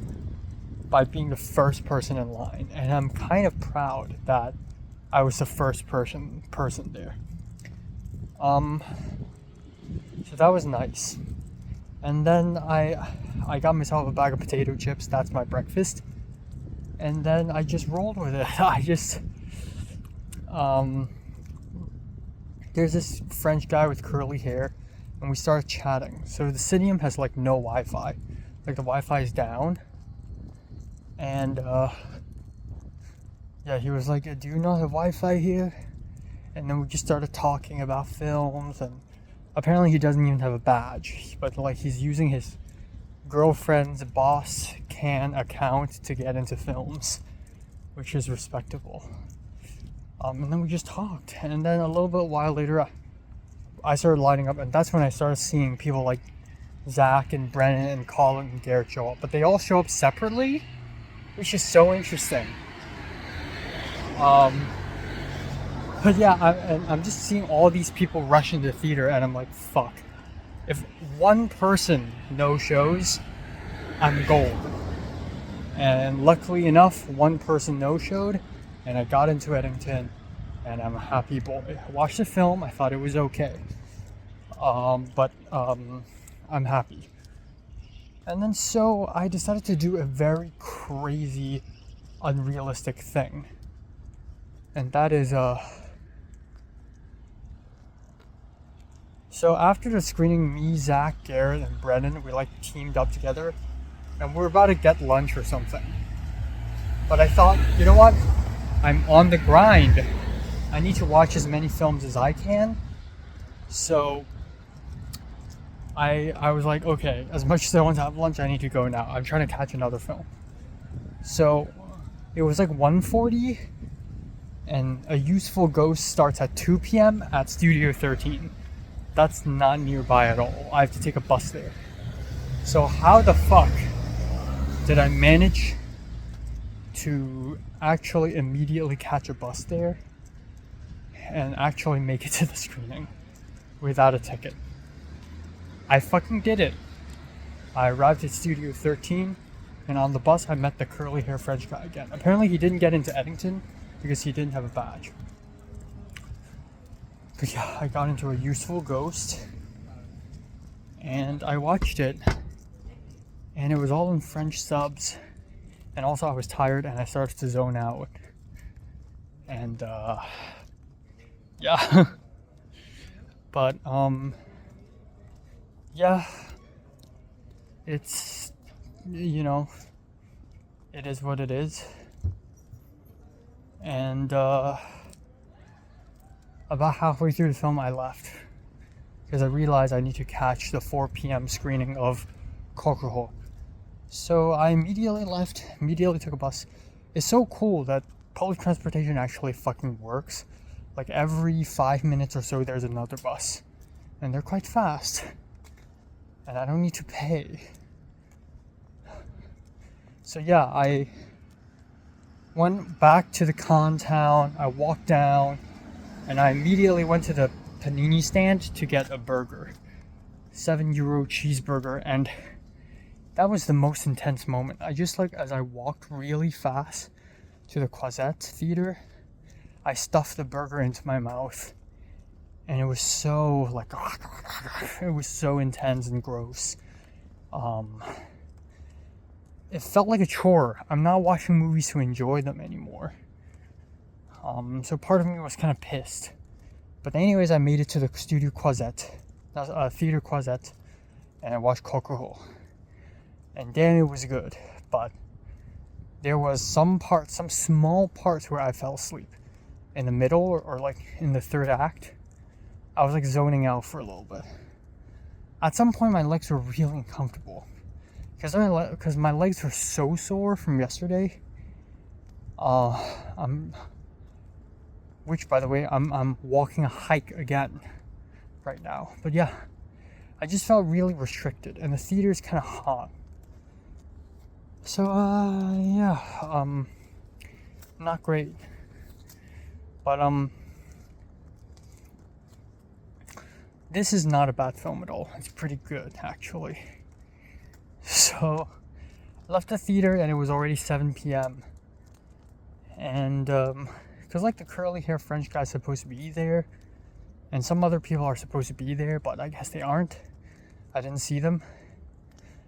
by being the first person in line, and I'm kind of proud that I was the first person there. So that was nice. And then I got myself a bag of potato chips. That's my breakfast. And then I just rolled with it. There's this French guy with curly hair, and we started chatting. So the Cineum has like no Wi-Fi. Like the Wi-Fi is down. And yeah, he was like, do you not have Wi-Fi here? And then we just started talking about films, and apparently he doesn't even have a badge, but like he's using his girlfriend's boss can account to get into films, which is respectable. And then we just talked. And then a little bit while later, I started lining up, and that's when I started seeing people like Zach and Brennan and Colin and Garrett show up. But they all show up separately, which is so interesting. But yeah, I'm just seeing all these people rush into the theater, and I'm like, fuck. If one person no-shows, I'm gold. And luckily enough, one person no-showed, and I got into Eddington, and I'm a happy boy. I watched the film, I thought it was okay. But I'm happy. And then so I decided to do a very crazy, unrealistic thing. And that is, so after the screening, me, Zach, Garrett, and Brennan, we like teamed up together, and we're about to get lunch or something. But I thought, you know what? I'm on the grind. I need to watch as many films as I can. So I was like, okay, as much as I want to have lunch, I need to go now. I'm trying to catch another film. So it was like 1:40, and A Useful Ghost starts at 2 p.m. at Studio 13. That's not nearby at all. I have to take a bus there. So how the fuck did I manage to actually immediately catch a bus there and actually make it to the screening without a ticket? I fucking did it. I arrived at Studio 13, and on the bus I met the curly hair French guy again. Apparently he didn't get into Eddington because he didn't have a badge. But yeah, I got into A Useful Ghost, and I watched it, and it was all in French subs, and also I was tired and I started to zone out. And yeah. But yeah, it's, you know, it is what it is. And about halfway through the film I left because I realized I need to catch the 4 p.m. screening of Kokuho. So I immediately left, immediately took a bus. It's so cool that public transportation actually fucking works. Like every 5 minutes or so there's another bus, and they're quite fast, and I don't need to pay. So yeah, I went back to the con town, I walked down, and I immediately went to the panini stand to get a burger. €7 cheeseburger, and that was the most intense moment. I just, like, as I walked really fast to the Croisette Theater, I stuffed the burger into my mouth, and it was so, like, it was so intense and gross. It felt like a chore. I'm not watching movies to enjoy them anymore. So part of me was kind of pissed. But anyways, I made it to the Studio Croisette, Theater Croisette, and I watched Kokuho. And then it was good, but there was some small parts where I fell asleep. In the middle, or like in the third act, I was like zoning out for a little bit. At some point, my legs were really uncomfortable. Because my legs were so sore from yesterday. Which, by the way, I'm walking a hike again right now. But yeah, I just felt really restricted, and the theater is kind of hot. So yeah, not great. But this is not a bad film at all. It's pretty good, actually. So I left the theater and it was already 7 p.m. And because like the curly hair French guy's supposed to be there, and some other people are supposed to be there, but I guess they aren't. I didn't see them,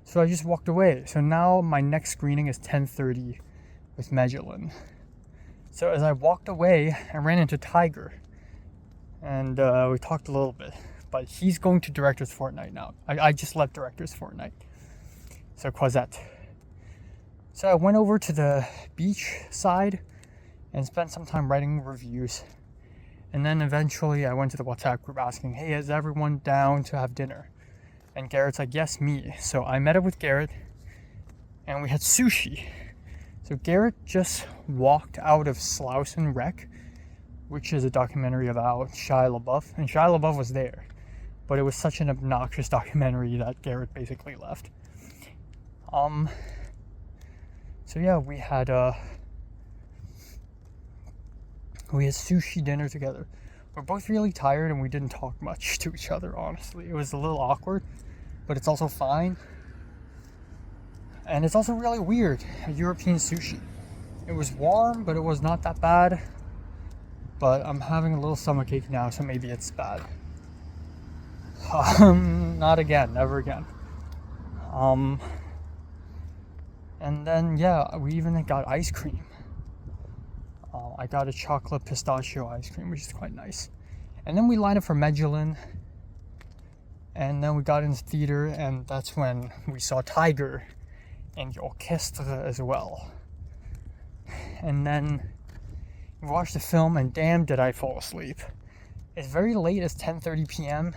so I just walked away. So now my next screening is 10:30 with Magellan. So as I walked away, I ran into Tiger, and we talked a little bit. But he's going to Directors Fortnight now. I just left Directors Fortnight. So Croisette. So I went over to the beach side and spent some time writing reviews. And then eventually I went to the WhatsApp group asking, hey, is everyone down to have dinner? And Garrett's like, yes, me. So I met up with Garrett and we had sushi. So Garrett just walked out of Slauson Rec which is a documentary about Shia LaBeouf, and Shia LaBeouf was there, but it was such an obnoxious documentary that Garrett basically left. So yeah, we had sushi dinner together. We're both really tired and we didn't talk much to each other, honestly. It was a little awkward, but it's also fine. And it's also really weird, European sushi. It was warm, but it was not that bad. But I'm having a little stomachache now, so maybe it's bad. Not again, never again. And then, yeah, we even got ice cream. I got a chocolate pistachio ice cream, which is quite nice. And then we lined up for Medellin. And then we got into theater, and that's when we saw Tiger and the orchestra as well. And then we watched the film, and damn did I fall asleep. It's very late, it's 10:30 p.m.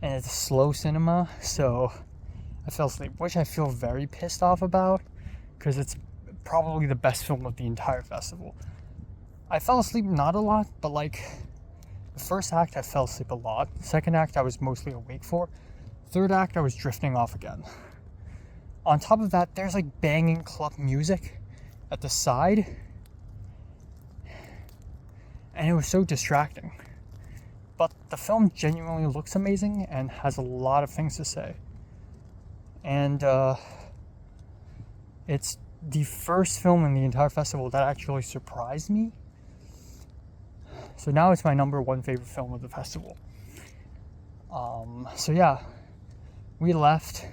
and it's a slow cinema, so I fell asleep, which I feel very pissed off about, because it's probably the best film of the entire festival. I fell asleep not a lot, but like the first act I fell asleep a lot. Second act I was mostly awake for. Third act I was drifting off again. On top of that, there's like banging club music at the side, and it was so distracting. But the film genuinely looks amazing and has a lot of things to say. And it's the first film in the entire festival that actually surprised me. So now it's my number one favorite film of the festival. So yeah, we left.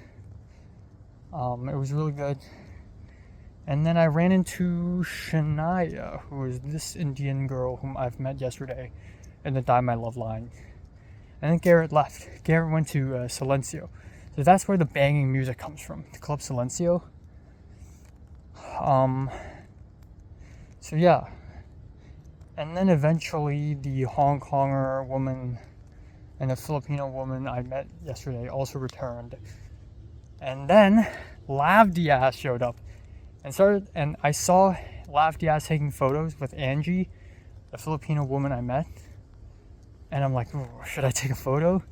It was really good. And then I ran into Shania, who is this Indian girl whom I've met yesterday in the Die My Love line. And then Garrett left. Garrett went to Silencio. So that's where the banging music comes from, the Club Silencio. So yeah. And then eventually the Hong Konger woman and the Filipino woman I met yesterday also returned. And then Lav Diaz showed up and I saw Lav Diaz taking photos with Angie, the Filipino woman I met. And I'm like, should I take a photo?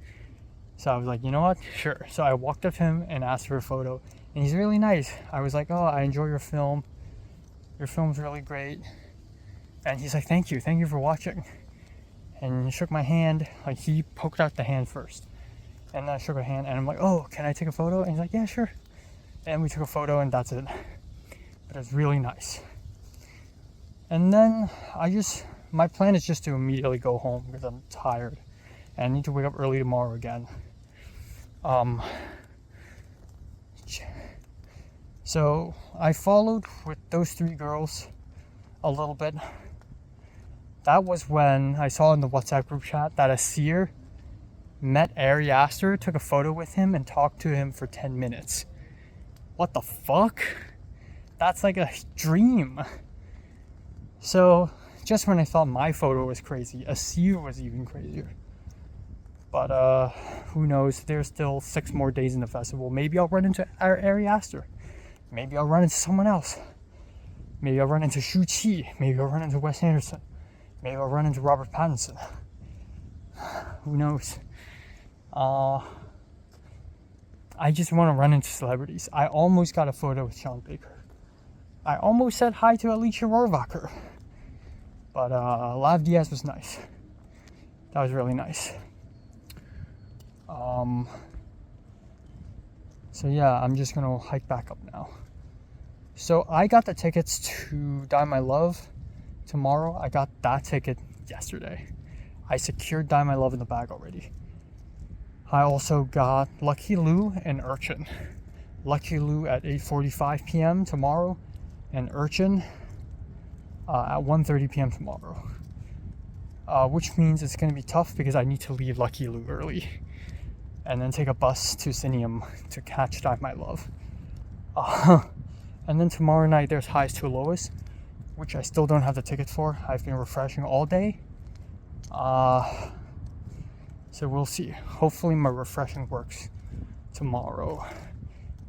So I was like, you know what? Sure. So I walked up to him and asked for a photo. And he's really nice. I was like, oh, I enjoy your film. Your film's really great. And he's like, thank you for watching. And he shook my hand. Like, he poked out the hand first. And then I shook her hand and I'm like, oh, can I take a photo? And he's like, yeah, sure. And we took a photo and that's it. But it was really nice. And then my plan is just to immediately go home because I'm tired. And I need to wake up early tomorrow again. So I followed with those three girls a little bit. That was when I saw in the WhatsApp group chat that Asir met Ari Aster, took a photo with him, and talked to him for 10 minutes. What the fuck? That's like a dream. So just when I thought my photo was crazy, Asir was even crazier. But who knows? There's still 6 more days in the festival. Maybe I'll run into Ari Aster. Maybe I'll run into someone else. Maybe I'll run into Shu Qi. Maybe I'll run into Wes Anderson. Maybe I'll run into Robert Pattinson. Who knows? I just want to run into celebrities. I almost got a photo with Sean Baker. I almost said hi to Alicia Rohrwacher. But Lav Diaz was nice. That was really nice. So yeah, I'm just gonna hike back up now. So I got the tickets to Die My Love tomorrow. I got that ticket yesterday. I secured Die My Love in the bag already. I also got Lucky Lou and Urchin. Lucky Lou at 8:45 p.m. tomorrow, and Urchin at 1:30 p.m. tomorrow. Which means it's going to be tough because I need to leave Lucky Lou early and then take a bus to Cineum to catch Die My Love. And then tomorrow night there's Highs to Lows, which I still don't have the ticket for. I've been refreshing all day. So we'll see. Hopefully my refreshing works tomorrow,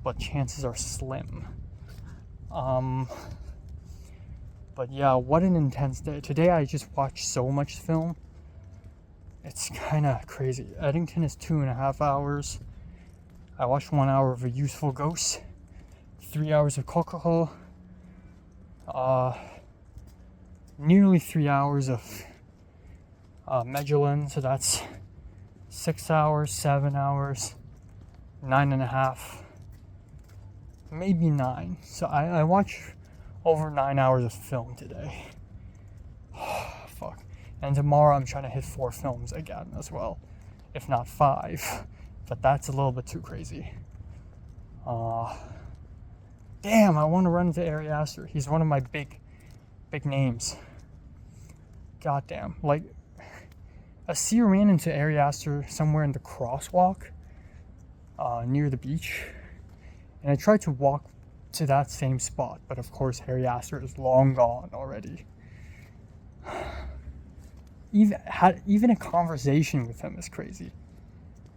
but chances are slim. But yeah, what an intense day. Today I just watched so much film. It's kind of crazy. Eddington is 2.5 hours. I watched 1 hour of A Useful Ghost, 3 hours of Kokoro, nearly 3 hours of Magellan, so that's 6 hours, 7 hours, 9.5, maybe 9. So I watched over 9 hours of film today. Fuck. And tomorrow I'm trying to hit 4 films again as well, if not 5. But that's a little bit too crazy. Damn, I want to run into Ari Aster. He's one of my big names. Goddamn. Like, Asir ran into Ari Aster somewhere in the crosswalk near the beach. And I tried to walk to that same spot, but of course Ari Aster is long gone already. Even a conversation with him is crazy.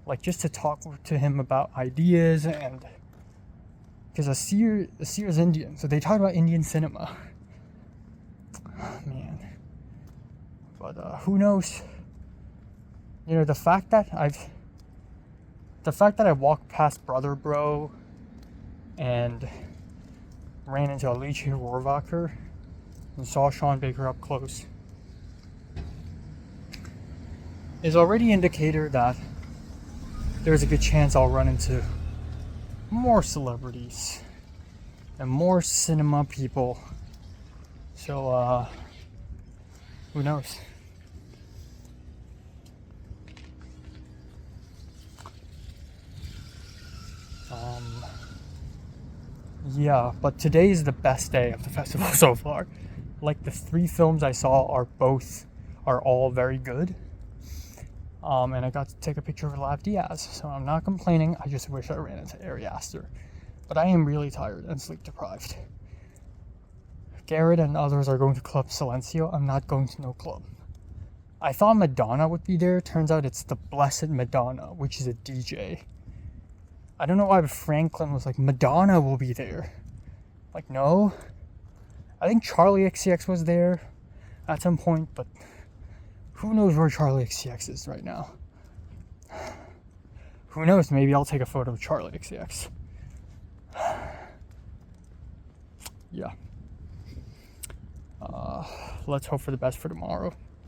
Like, just to talk to him about ideas, and because Asir is Indian, so they talk about Indian cinema. Man, but who knows? You know, the fact that I walked past Brother Bro and ran into Alicia Rohrwacher and saw Sean Baker up close is already an indicator that there's a good chance I'll run into more celebrities and more cinema people. So, who knows? Yeah, but today is the best day of the festival so far. Like, the 3 films I saw are all very good. And I got to take a picture of Lav Diaz, so I'm not complaining. I just wish I ran into Ari Aster. But I am really tired and sleep deprived. Garrett and others are going to Club Silencio. I'm not going to no club. I thought Madonna would be there. Turns out it's the Blessed Madonna, which is a DJ. I don't know why, but Franklin was like, Madonna will be there. Like, no. I think Charlie XCX was there at some point, but who knows where Charlie XCX is right now? Who knows? Maybe I'll take a photo of Charlie XCX. Yeah. Let's hope for the best for tomorrow.